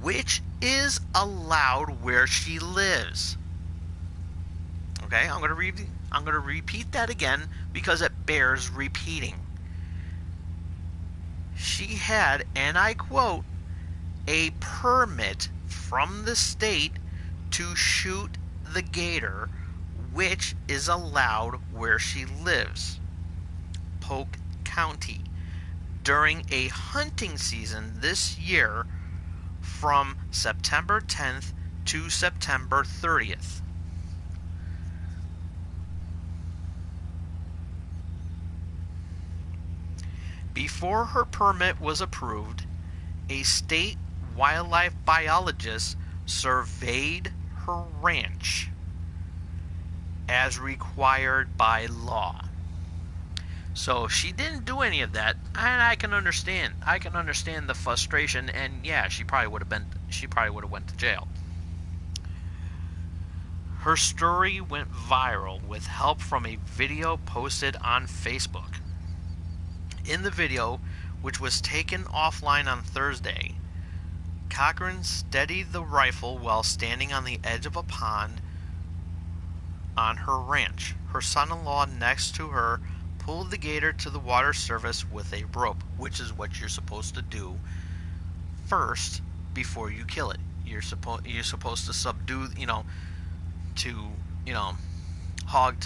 which is allowed where she lives. Okay, I'm going to repeat that again because it bears repeating. She had, and I quote, a permit from the state to shoot the gator, which is allowed where she lives, Polk County, during a hunting season this year from September 10th to September 30th. Before her permit was approved, a state wildlife biologist surveyed her ranch as required by law. So she didn't do any of that, and I can understand. I can understand the frustration, and yeah, she probably would have went to jail. Her story went viral with help from a video posted on Facebook. In the video, which was taken offline on Thursday, Cochran steadied the rifle while standing on the edge of a pond on her ranch. Her son-in-law next to her pulled the gator to the water surface with a rope, which is what you're supposed to do first before you kill it. You're supposed to subdue, hog,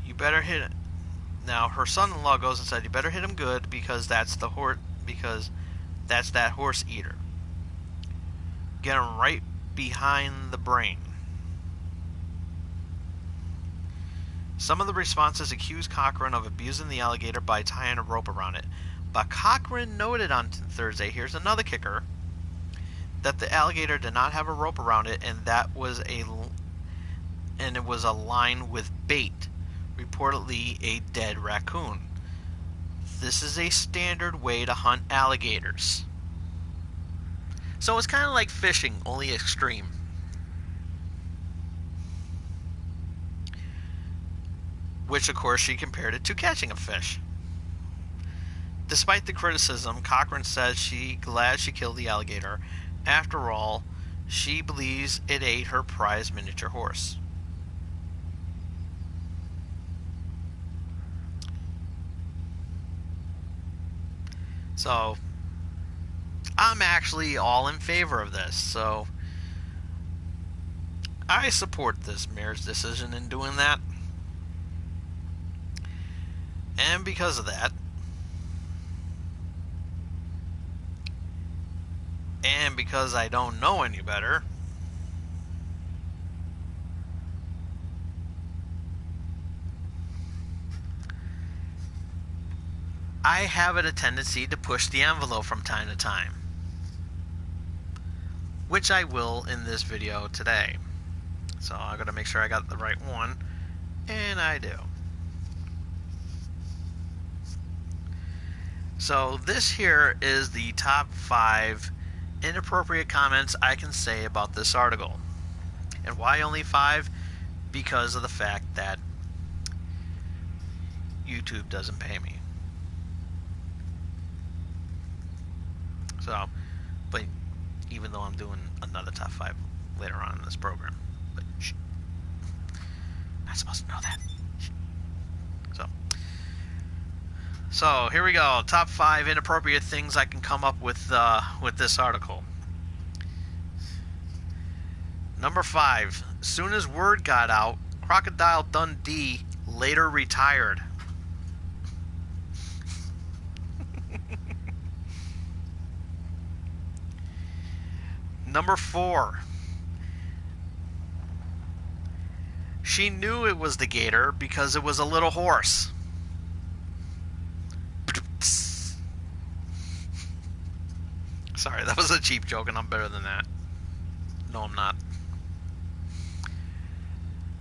you better hit it. Now her son-in-law goes and said, "You better hit him good because that's that horse eater. Get him right behind the brain." Some of the responses accused Cochran of abusing the alligator by tying a rope around it. But Cochran noted on Thursday, here's another kicker, that the alligator did not have a rope around it, and it was a line with bait, reportedly a dead raccoon. This is a standard way to hunt alligators. So it's kind of like fishing, only extreme. which of course she compared it to catching a fish. Despite the criticism, Cochran says she's glad she killed the alligator. After all, she believes it ate her prized miniature horse. So, I'm actually all in favor of this. So, I support this mayor's decision in doing that. And because of that, and because I don't know any better, I have a tendency to push the envelope from time to time, which I will in this video today. So I gotta make sure I got the right one, and I do. So this here is the top 5 inappropriate comments I can say about this article. And why only 5? Because of the fact that YouTube doesn't pay me. So, but even though I'm doing another top 5 later on in this program, but shh, not supposed to know that. So here we go. Top 5 inappropriate things I can come up with this article. Number 5. Soon as word got out, Crocodile Dundee later retired. Number 4. She knew it was the gator because it was a little horse. Sorry, that was a cheap joke, and I'm better than that. No, I'm not.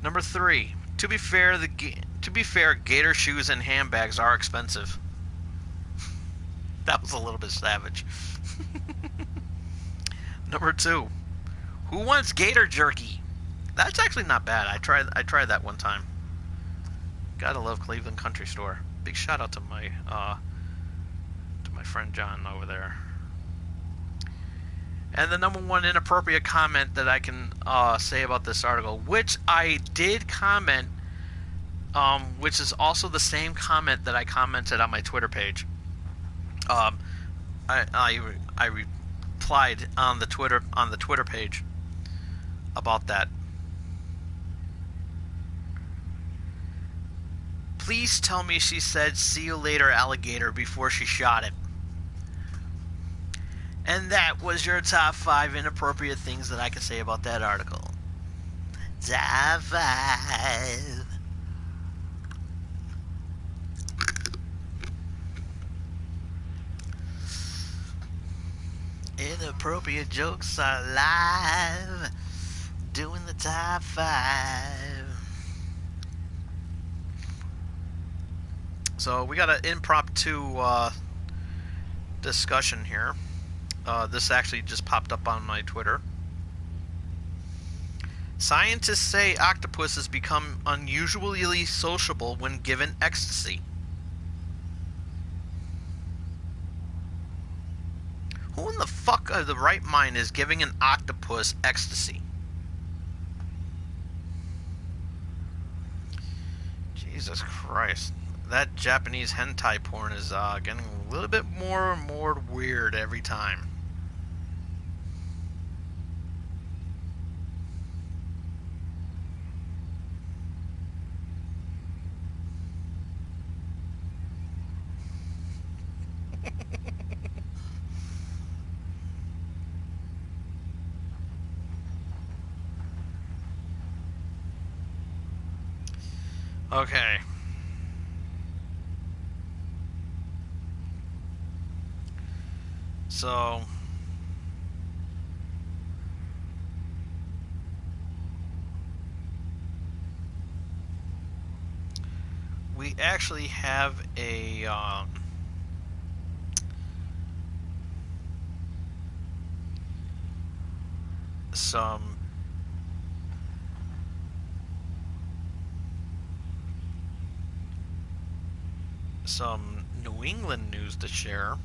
Number 3. To be fair, gator shoes and handbags are expensive. That was a little bit savage. Number 2. Who wants gator jerky? That's actually not bad. I tried that one time. Gotta love Cleveland Country Store. Big shout out to my friend John over there. And the number 1 inappropriate comment that I can say about this article, which I did comment, which is also the same comment that I commented on my Twitter page. I replied on the Twitter page about that. Please tell me she said "see you later, alligator" before she shot it. And that was your top 5 inappropriate things that I can say about that article. Top 5. Inappropriate jokes are live. Doing the top 5. So we got an impromptu discussion here. This actually just popped up on my Twitter. Scientists say octopuses become unusually sociable when given ecstasy. Who in the fuck of the right mind is giving an octopus ecstasy? Jesus Christ. That Japanese hentai porn is getting a little bit more and more weird every time. Okay. So we actually have a some New England news to share,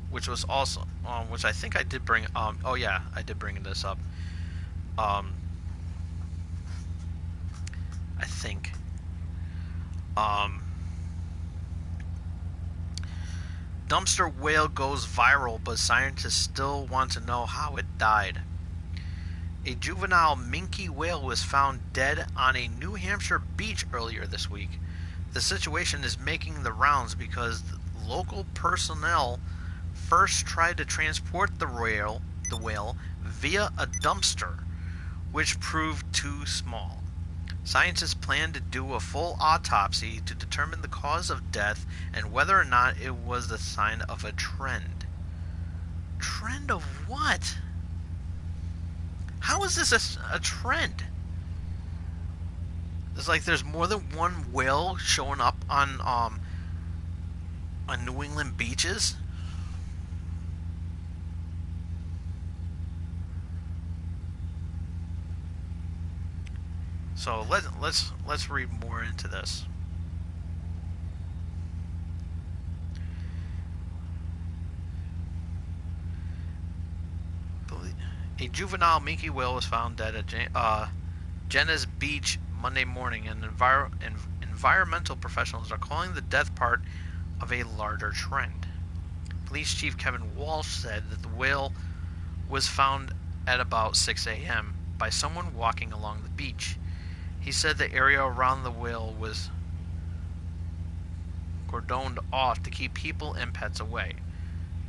which was also, which I think I did bring. Oh yeah, I did bring this up. Um, I think. Um, Dumpster whale goes viral, but scientists still want to know how it died. A juvenile minke whale was found dead on a New Hampshire beach earlier this week. The situation is making the rounds because local personnel first tried to transport the whale via a dumpster, which proved too small. Scientists plan to do a full autopsy to determine the cause of death and whether or not it was the sign of a trend. Trend of what? How is this a trend? It's like there's more than one whale showing up on New England beaches. So let's read more into this. A juvenile minke whale was found dead at Jenner's Beach Monday morning, and environmental professionals are calling the death part of a larger trend. Police Chief Kevin Walsh said that the whale was found at about 6 a.m. by someone walking along the beach. He said the area around the whale was cordoned off to keep people and pets away.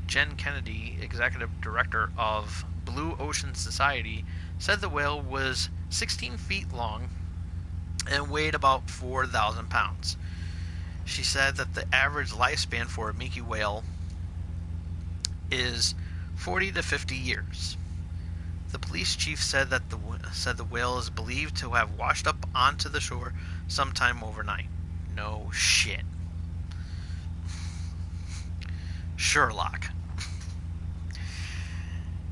Jen Kennedy, executive director of Blue Ocean Society, said the whale was 16 feet long and weighed about 4,000 pounds. She said that the average lifespan for a minke whale is 40 to 50 years. The police chief said that the whale is believed to have washed up onto the shore sometime overnight. No shit. Sherlock.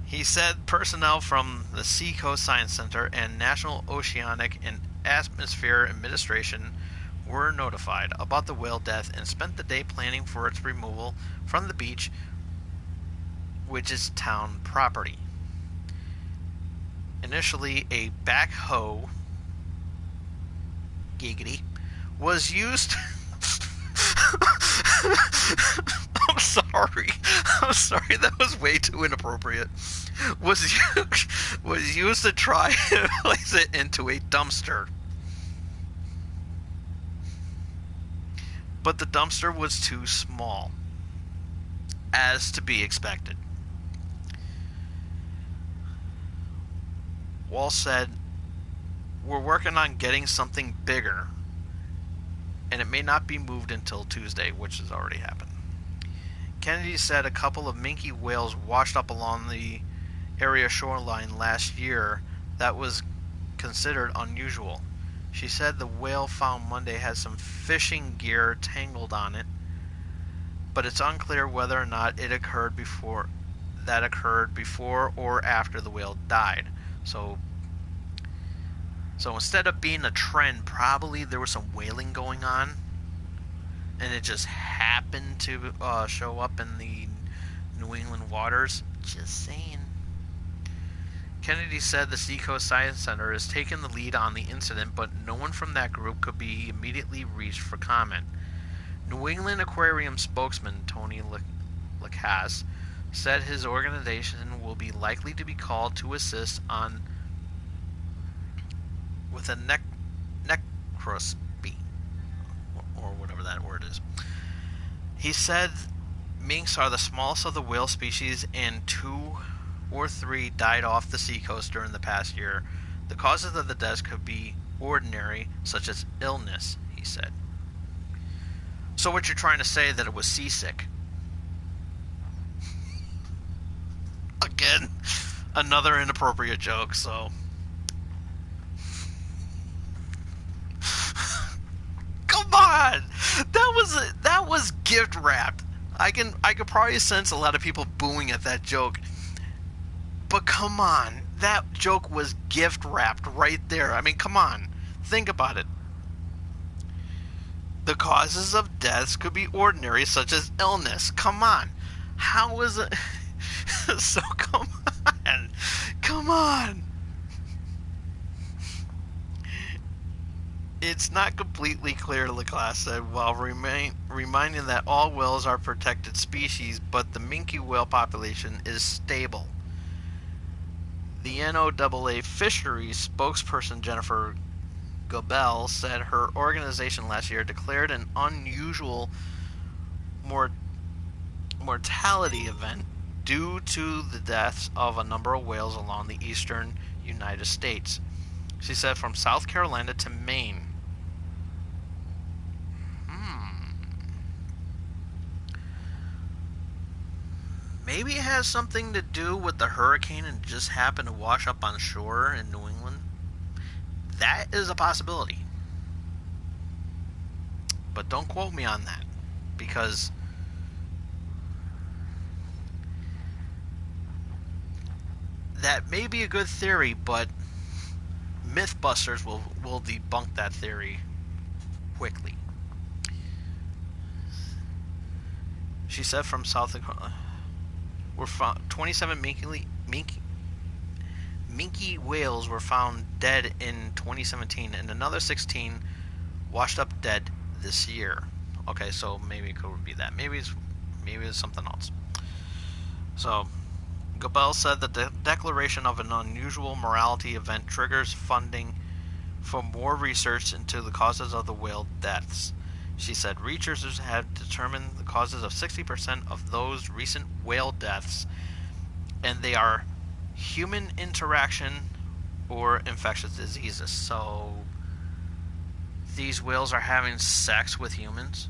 He said personnel from the Seacoast Science Center and National Oceanic and Atmospheric Administration were notified about the whale death and spent the day planning for its removal from the beach, which is town property. Initially, a backhoe giggity was used. I'm sorry, that was way too inappropriate. Was used to try and place it into a dumpster, but the dumpster was too small, as to be expected. Wall said, "We're working on getting something bigger, and it may not be moved until Tuesday," which has already happened. Kennedy said a couple of minke whales washed up along the area shoreline last year that was considered unusual. She said the whale found Monday had some fishing gear tangled on it, but it's unclear whether or not it occurred before or after the whale died. So instead of being a trend, probably there was some whaling going on, and it just happened to show up in the New England waters. Just saying. Kennedy said the Seacoast Science Center has taken the lead on the incident, but no one from that group could be immediately reached for comment. New England Aquarium spokesman Tony Lacasse said his organization will be likely to be called to assist with a necropsy, or whatever that word is. He said minks are the smallest of the whale species, and 2 or 3 died off the seacoast during the past year. The causes of the deaths could be ordinary, such as illness, he said. So what you're trying to say, that it was seasick? Again, another inappropriate joke, so... Come on! That was gift wrapped. I could probably sense a lot of people booing at that joke. But come on, that joke was gift wrapped right there. I mean, come on. Think about it. The causes of deaths could be ordinary, such as illness. Come on. How is it? So come on. Come on. It's not completely clear, LaClasse said, while reminding that all whales are protected species, but the minke whale population is stable. The NOAA fisheries spokesperson Jennifer Gobel said her organization last year declared an unusual mortality event due to the deaths of a number of whales along the eastern United States. She said from South Carolina to Maine. Maybe it has something to do with the hurricane and just happened to wash up on shore in New England. That is a possibility. But don't quote me on that, because that may be a good theory, but Mythbusters will debunk that theory quickly. She said from South Dakota, were found 27 minke whales were found dead in 2017, and another 16 washed up dead this year. Okay, so maybe it could be that. Maybe it's something else. So, Gobel said that the declaration of an unusual mortality event triggers funding for more research into the causes of the whale deaths. She said researchers have determined the causes of 60% of those recent whale deaths, and they are human interaction or infectious diseases. So these whales are having sex with humans.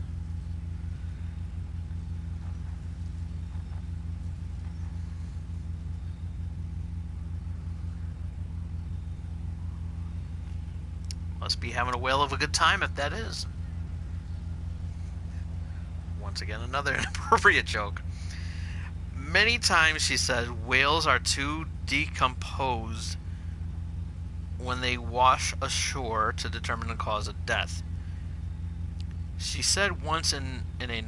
Must be having a whale of a good time if that is. Once again, another inappropriate joke. Many times, she says, whales are too decomposed when they wash ashore to determine the cause of death. She said once in a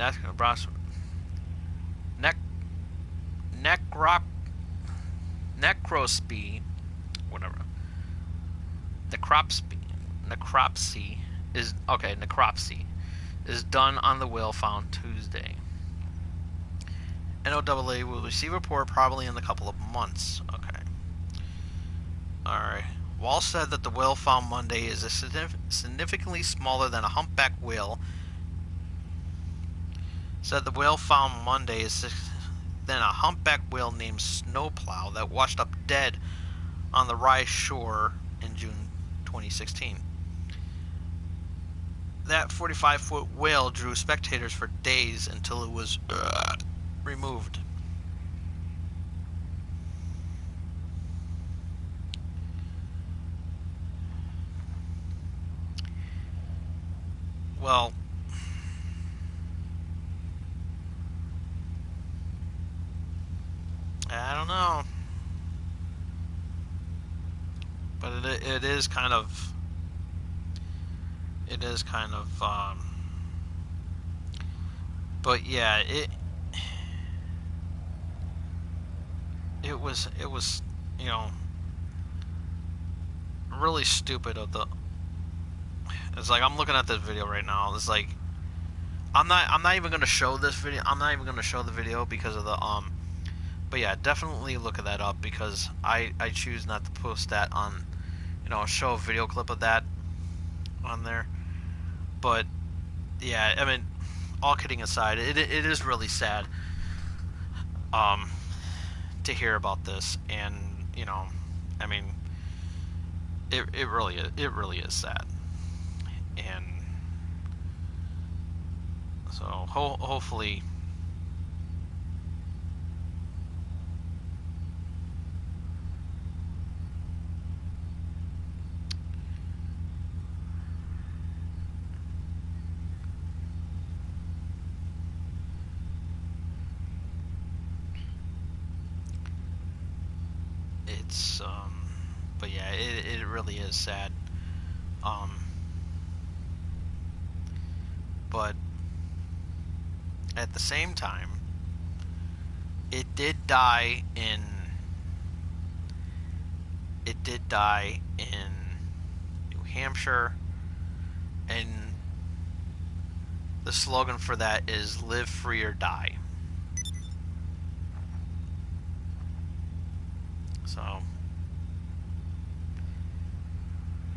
necropsy, whatever. Necropsy is done on the whale found Tuesday. NOAA will receive a report probably in a couple of months. Okay. Alright. Walsh said that the whale found Monday is significantly smaller than a humpback whale. Said the whale found Monday is than a humpback whale named Snowplow that washed up dead on the Rye shore in June 2016. That 45-foot whale drew spectators for days until it was removed. Well, I don't know, but it is kind of but yeah, it was you know, really stupid of the. It's like I'm looking at this video right now. It's like I'm not even gonna show this video. I'm not even gonna show the video because of the But yeah, definitely look at that up, because I choose not to post that on, show a video clip of that on there. But yeah, I mean, all kidding aside, it is really sad to hear about this, and I mean, it really is sad, and so hopefully. It's but yeah, it really is sad. But at the same time, it did die in New Hampshire, and the slogan for that is "Live Free or Die." So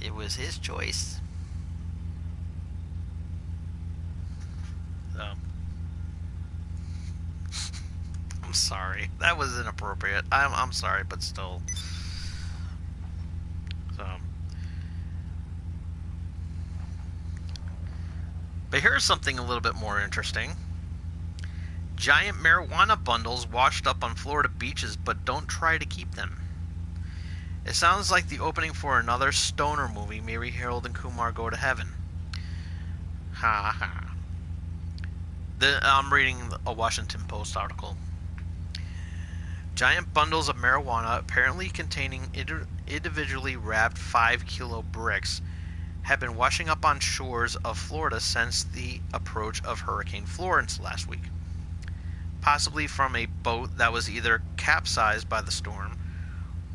it was his choice. So I'm sorry, that was inappropriate. I'm sorry, but still. So, but here's something a little bit more interesting. Giant marijuana bundles washed up on Florida beaches, but don't try to keep them. It sounds like the opening for another stoner movie, Mary, Harold, and Kumar Go to Heaven. Ha ha. I'm reading a Washington Post article. Giant bundles of marijuana, apparently containing individually wrapped 5-kilo bricks, have been washing up on shores of Florida since the approach of Hurricane Florence last week. Possibly from a boat that was either capsized by the storm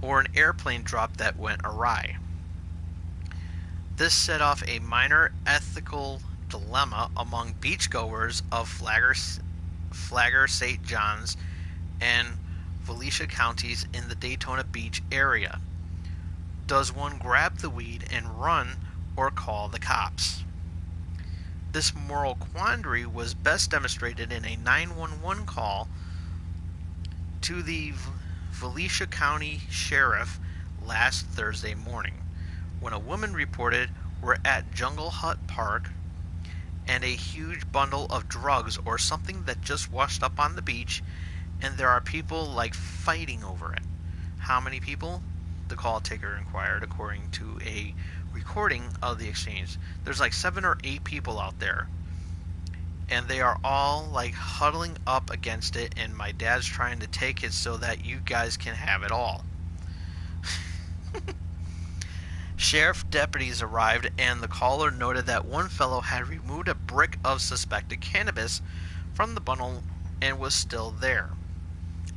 or an airplane drop that went awry. This set off a minor ethical dilemma among beachgoers of Flagler, St. John's, and Volusia counties in the Daytona Beach area. Does one grab the weed and run or call the cops? This moral quandary was best demonstrated in a 911 call to the Volusia County Sheriff last Thursday morning, when a woman reported we're at Jungle Hut Park and a huge bundle of drugs or something that just washed up on the beach, and there are people like fighting over it. How many people? The call taker inquired, according to a recording of the exchange. There's like 7 or 8 people out there, and they are all like huddling up against it, and my dad's trying to take it so that you guys can have it all. Sheriff deputies arrived, and the caller noted that one fellow had removed a brick of suspected cannabis from the bundle and was still there.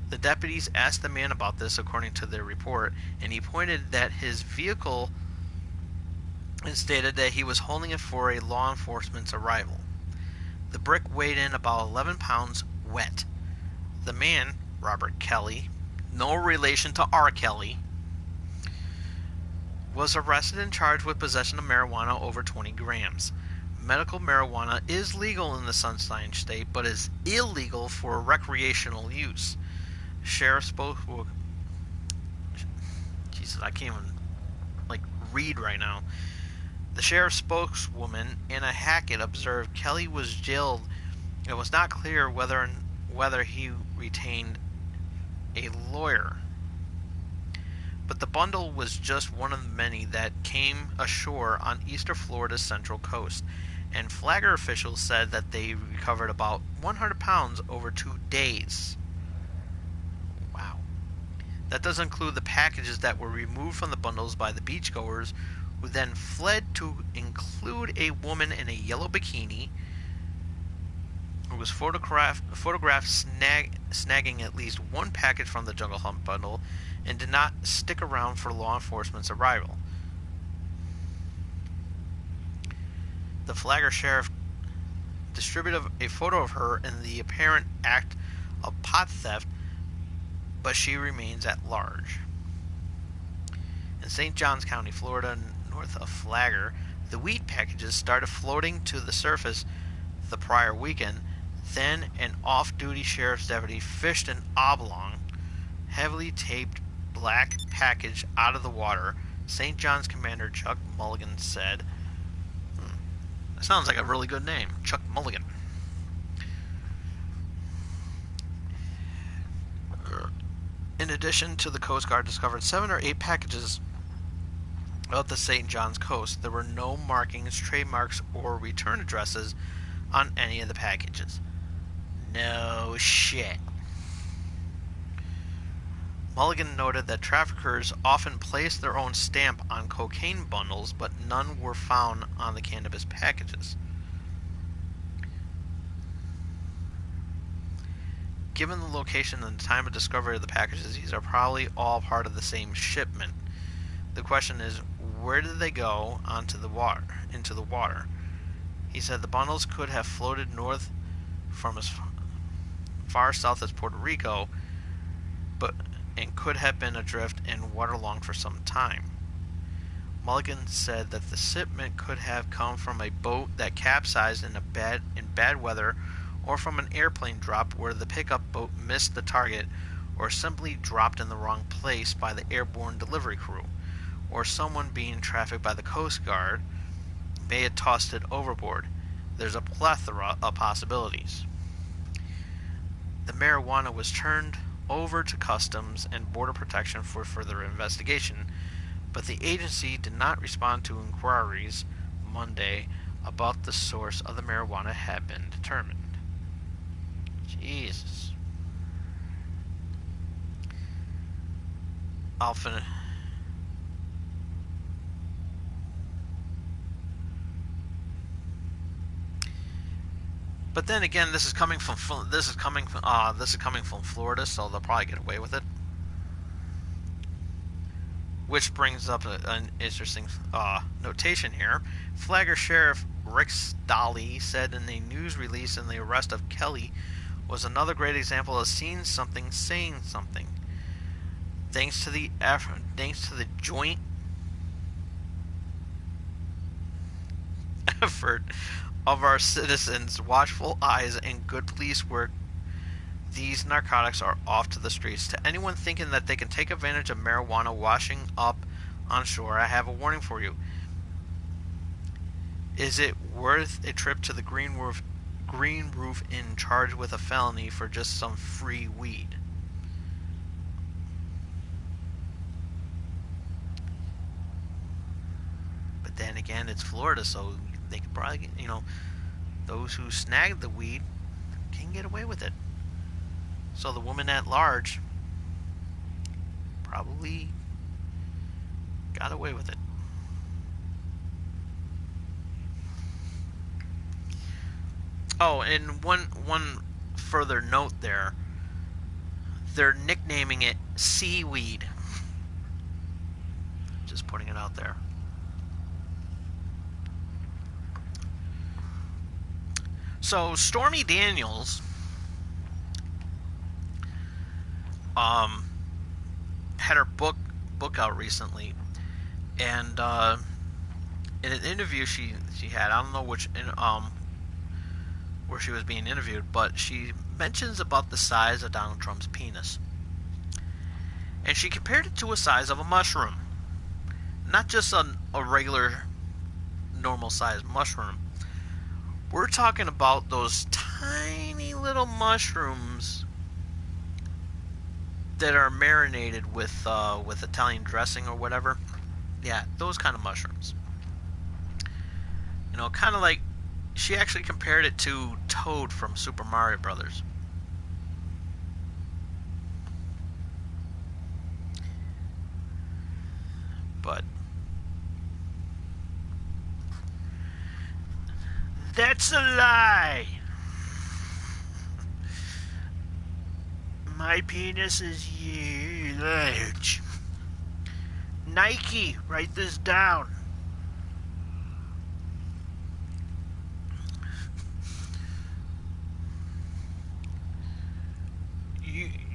The deputies asked the man about this, according to their report, and he pointed at his vehicle and stated that he was holding it for a law enforcement's arrival. The brick weighed in about 11 pounds wet. The man, Robert Kelly, no relation to R. Kelly, was arrested and charged with possession of marijuana over 20 grams. Medical marijuana is legal in the Sunshine State, but is illegal for recreational use. Sheriff spoke... Jesus, I can't even, read right now. The sheriff's spokeswoman, Anna Hackett, observed Kelly was jailed. It was not clear whether he retained a lawyer. But the bundle was just one of the many that came ashore on eastern Florida's central coast, and Flagler officials said that they recovered about 100 pounds over 2 days. Wow. That does include the packages that were removed from the bundles by the beachgoers, who then fled, to include a woman in a yellow bikini who was photographed snagging at least one package from the Jungle Hunt bundle and did not stick around for law enforcement's arrival. The Flagler sheriff distributed a photo of her in the apparent act of pot theft, but she remains at large. In St. Johns County, Florida, north of Flagler, the weed packages started floating to the surface the prior weekend. Then an off-duty sheriff's deputy fished an oblong, heavily taped black package out of the water. St. John's Commander Chuck Mulligan said, that sounds like a really good name, Chuck Mulligan. In addition to the Coast Guard discovered 7 or 8 packages of the St. John's coast, there were no markings, trademarks, or return addresses on any of the packages. No shit. Mulligan noted that traffickers often place their own stamp on cocaine bundles, but none were found on the cannabis packages. given the location and the time of discovery of the packages, these are probably all part of the same shipment. The question is, where did they go into the water? He said the bundles could have floated north from as far south as Puerto Rico, but and could have been adrift and waterlogged for some time. Mulligan said that the shipment could have come from a boat that capsized in bad weather, or from an airplane drop where the pickup boat missed the target, or simply dropped in the wrong place by the airborne delivery crew, or someone being trafficked by the Coast Guard may have tossed it overboard. There's a plethora of possibilities. The marijuana was turned over to Customs and Border Protection for further investigation, but the agency did not respond to inquiries Monday about the source of the marijuana had been determined. Jesus. I'll finish. But then again, this is coming from Florida, so they'll probably get away with it. Which brings up an interesting notation here. Flagler Sheriff Rick Stolley said in a news release in the arrest of Kelly was another great example of seeing something, saying something. Thanks to the joint effort of our citizens, watchful eyes, and good police work, these narcotics are off to the streets. To anyone thinking that they can take advantage of marijuana washing up on shore, I have a warning for you. Is it worth a trip to the Green Roof Inn charged with a felony for just some free weed? But then again, it's Florida, so they could probably, those who snagged the weed can get away with it. So the woman at large probably got away with it. Oh, and one further note there. They're nicknaming it seaweed. Just putting it out there. So Stormy Daniels had her book out recently, and in an interview she had, I don't know which where she was being interviewed, but she mentions about the size of Donald Trump's penis, and she compared it to a size of a mushroom, not just a regular normal sized mushroom. We're talking about those tiny little mushrooms that are marinated with Italian dressing or whatever. Yeah, those kind of mushrooms. Kind of like, she actually compared it to Toad from Super Mario Brothers. But that's a lie. My penis is huge. Nike, write this down.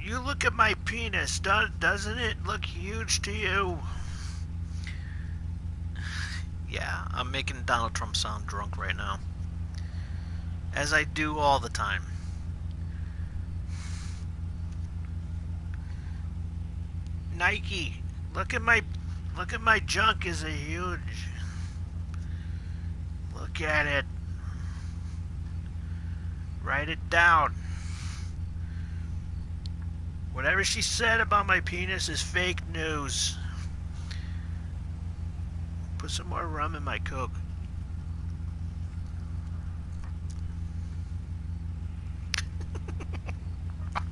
You look at my penis, doesn't it look huge to you? Yeah, I'm making Donald Trump sound drunk right now. As I do all the time. Nike, look at my junk, is a huge. Look at it. Write it down. Whatever she said about my penis is fake news. Put some more rum in my Coke.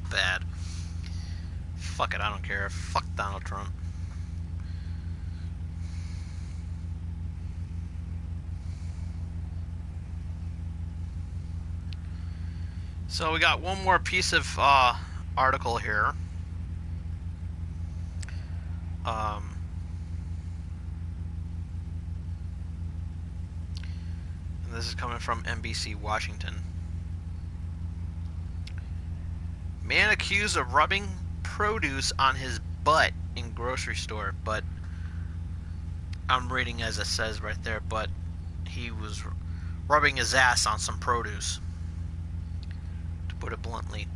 Bad. Fuck it, I don't care. Fuck Donald Trump. So we got one more piece of article here. And this is coming from NBC Washington. Man accused of rubbing produce on his butt in grocery store, but I'm reading as it says right there, but he was rubbing his ass on some produce, to put it bluntly.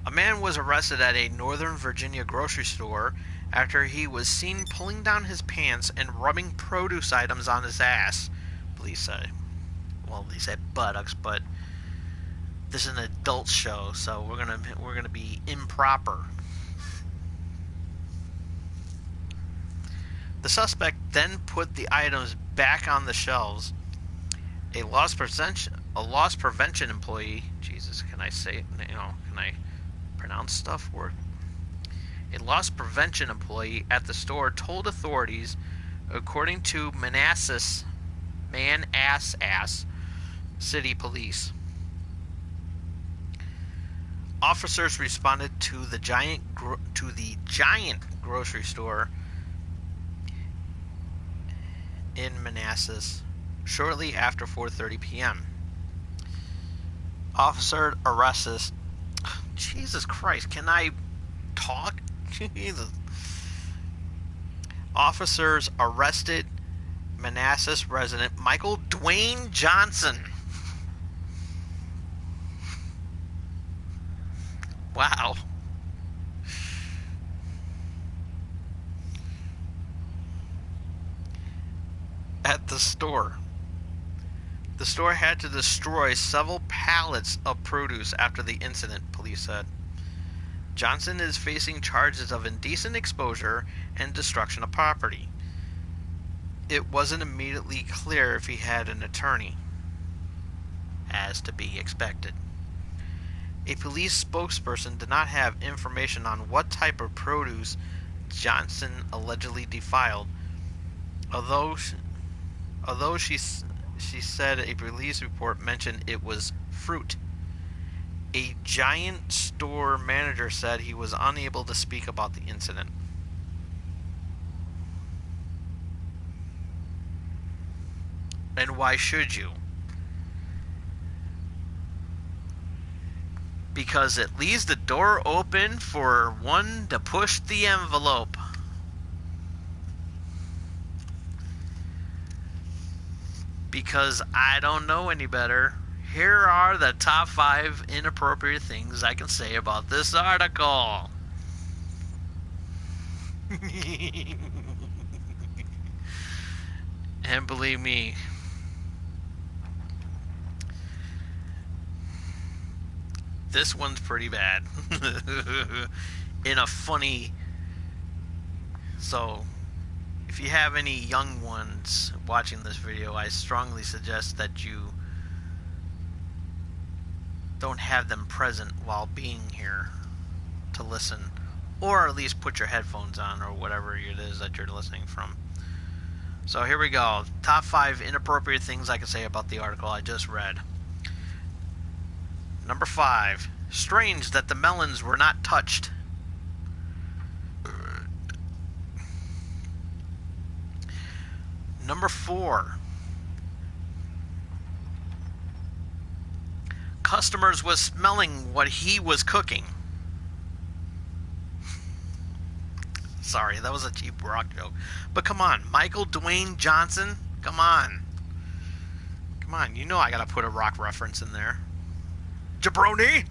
A man was arrested at a Northern Virginia grocery store after he was seen pulling down his pants and rubbing produce items on his ass. Police say. Well, they said buttocks, but this is an adult show, so we're gonna be improper. The suspect then put the items back on the shelves. A loss prevention employee. Jesus, can I say? Can I pronounce stuff? A loss prevention employee at the store told authorities, according to Manassas City Police. Officers responded to the giant grocery store in Manassas shortly after 4:30 p.m. Officer arrested. Jesus Christ, can I talk? Jesus. Officers arrested Manassas resident Michael Dwayne Johnson. Wow. At the store. The store had to destroy several pallets of produce after the incident, police said. Johnson is facing charges of indecent exposure and destruction of property. It wasn't immediately clear if he had an attorney, as to be expected. A police spokesperson did not have information on what type of produce Johnson allegedly defiled, although she said a police report mentioned it was fruit. A Giant store manager said he was unable to speak about the incident. And why should you? Because it leaves the door open for one to push the envelope. Because I don't know any better, here are the top 5 inappropriate things I can say about this article. And believe me, this one's pretty bad. In a funny... So, if you have any young ones watching this video, I strongly suggest that you don't have them present while being here to listen, or at least put your headphones on or whatever it is that you're listening from. So here we go. Top 5 inappropriate things I can say about the article I just read. Number 5. Strange that the melons were not touched. Number 4. Customers was smelling what he was cooking. Sorry, that was a cheap rock joke. But come on, Michael Dwayne Johnson? Come on. Come on, you know I gotta put a rock reference in there. Jabroni!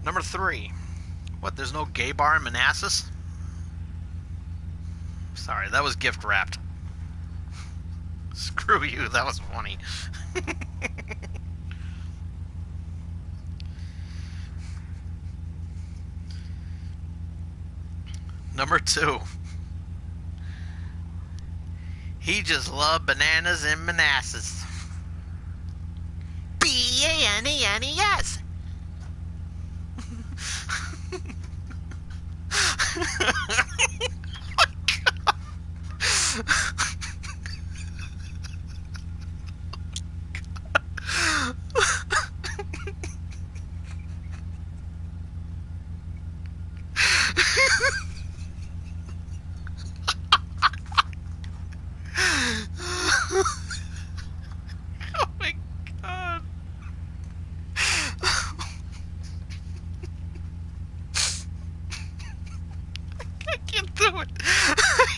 Number 3. What, there's no gay bar in Manassas? Sorry, that was gift wrapped. Screw you, that was funny. Number 2. He just loved bananas in Manassas. B-A-N-E-N-E-S. Oh my god. I can't do it.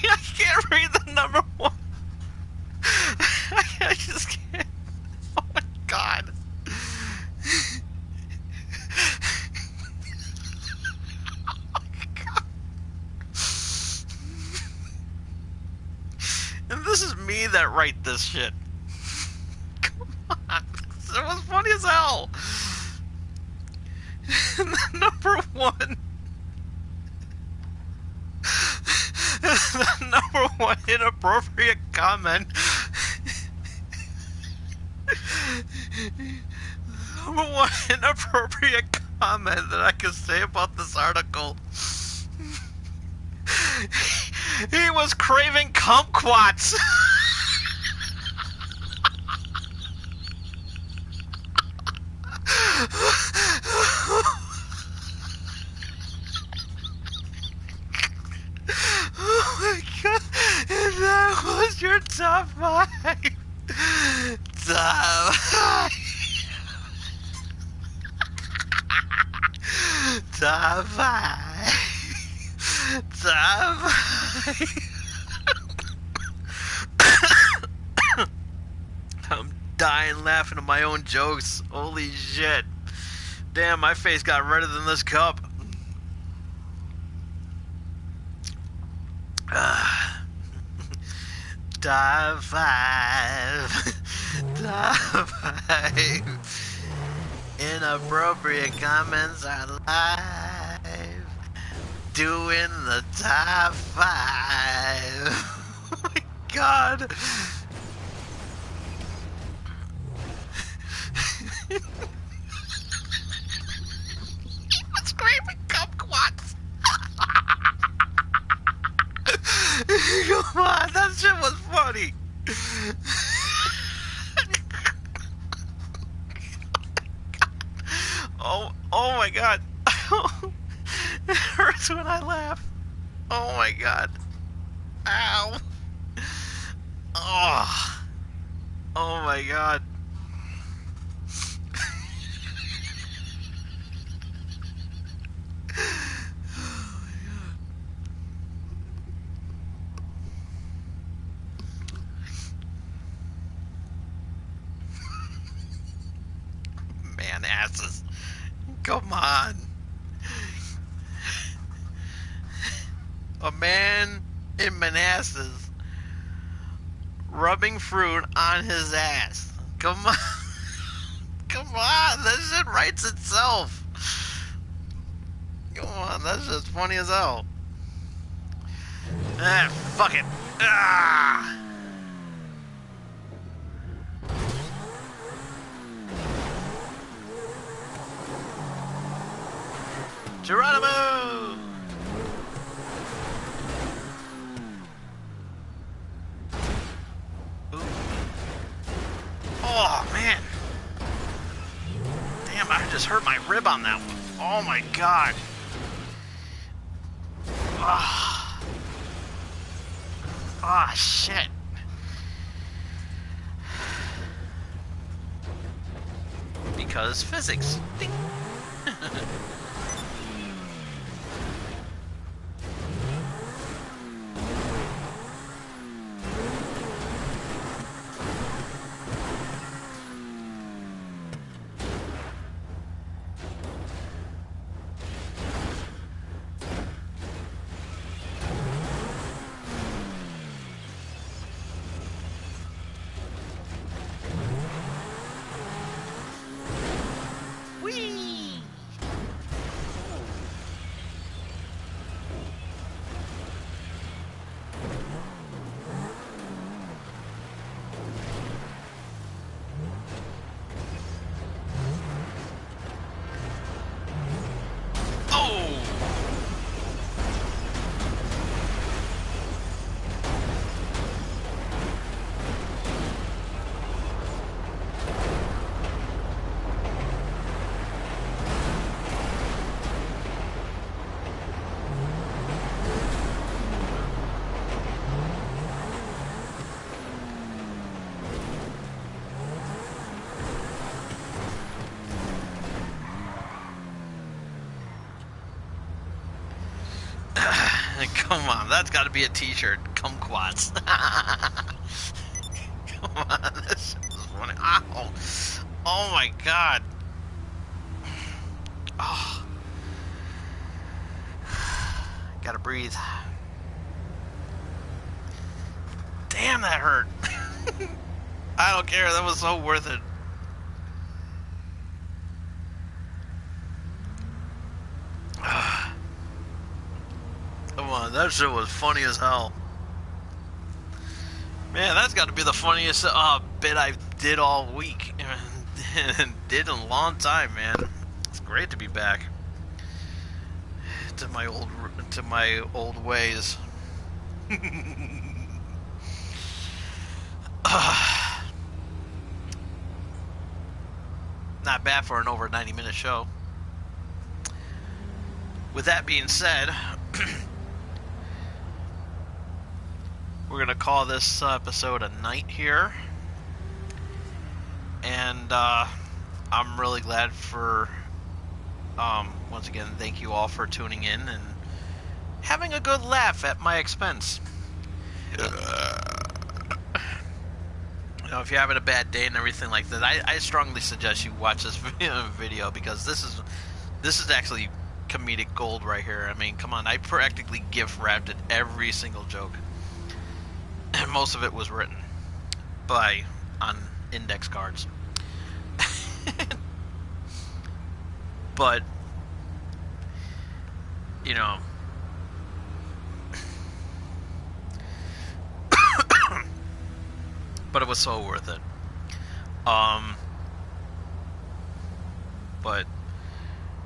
I can't read the number one. I just can't. Oh my god. And this is me that write this shit. Come on. It was funny as hell. And then number one. The number one inappropriate comment. Number one inappropriate comment that I can say about this article. He was craving kumquats. Oh my god. And that was your top five. Top five. Top five. Top five. I'm dying laughing at my own jokes. Holy shit. Damn, my face got redder than this cup. Top five. Top five. Inappropriate comments are live. Doing the top five. Oh my god. He was screaming kumquats. Come on, that shit was funny. Oh my god. It hurts when I laugh. Oh my god. Ow. Oh. Oh my god. Man asses. Come on. A man in Manassas rubbing fruit on his ass. Come on. Come on. That shit writes itself. Come on. That's just funny as hell. Ah, fuck it. Ah. Geronimo! Ooh. Oh, man. Damn, I just hurt my rib on that one. Oh, my God. Ah, oh, shit. Because physics. Ding. Come on, that's got to be a T-shirt. Kumquats. Come on, this is funny. Ow! Oh my God! Oh, gotta breathe. Damn, that hurt. I don't care. That was so worth it. Come on, that shit was funny as hell. Man, that's got to be the funniest bit I did all week and did in a long time, man. It's great to be back to my old ways. Not bad for an over 90-minute show. With that being said, we're going to call this episode a night here. And I'm really glad for, once again, thank you all for tuning in and having a good laugh at my expense. You know, if you're having a bad day and everything like that, I strongly suggest you watch this video because this is actually comedic gold right here. I mean, come on, I practically gift wrapped every single joke. And most of it was written on index cards. But, you know, but it was so worth it. But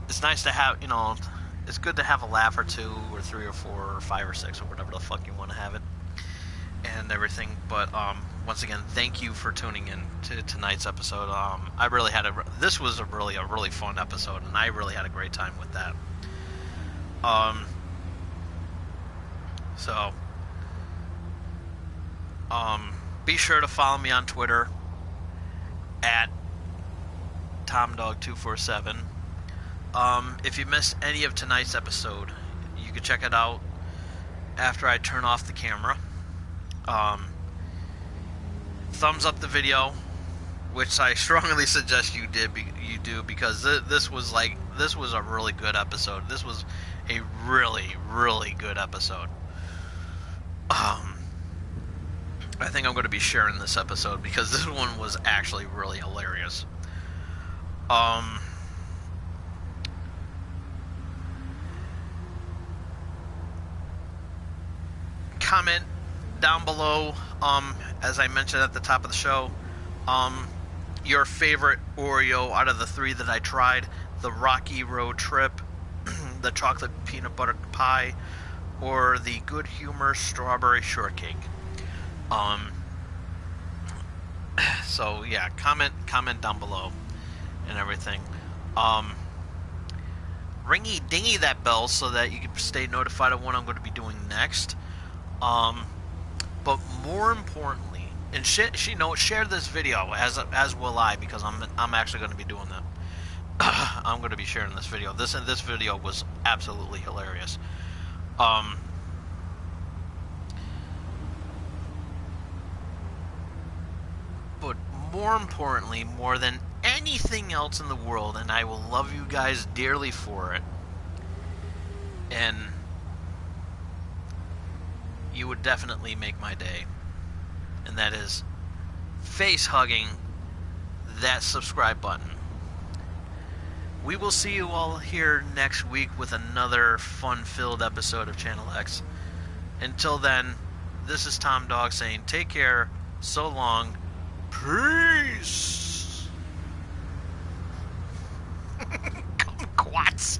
it's nice to have, you know, it's good to have a laugh or two or three or four or five or six or whatever the fuck you want to have it and everything. But once again, thank you for tuning in to tonight's episode. I really had this was a really fun episode, and I really had a great time with that. So be sure to follow me on Twitter at TomDog247. If you missed any of tonight's episode, you can check it out after I turn off the camera. Thumbs up the video, which I strongly suggest you do because this was a really good episode. This was a really good episode. I think I'm going to be sharing this episode because this one was actually really hilarious. Comment down below, as I mentioned at the top of the show, your favorite Oreo out of the three that I tried: the Rocky Road Trip, the chocolate peanut butter pie, or the Good Humor strawberry shortcake. So yeah, comment down below and everything. Ringy dingy that bell so that you can stay notified of what I'm going to be doing next. But more importantly, and share this video as will I, because I'm actually going to be doing that. I'm going to be sharing this video. This video was absolutely hilarious. But more importantly, more than anything else in the world, and I will love you guys dearly for it, and you would definitely make my day, and that is face hugging that subscribe button. We will see you all here next week with another fun-filled episode of Channel X. Until then, this is Tom Dog saying take care, so long, peace. Kumquats.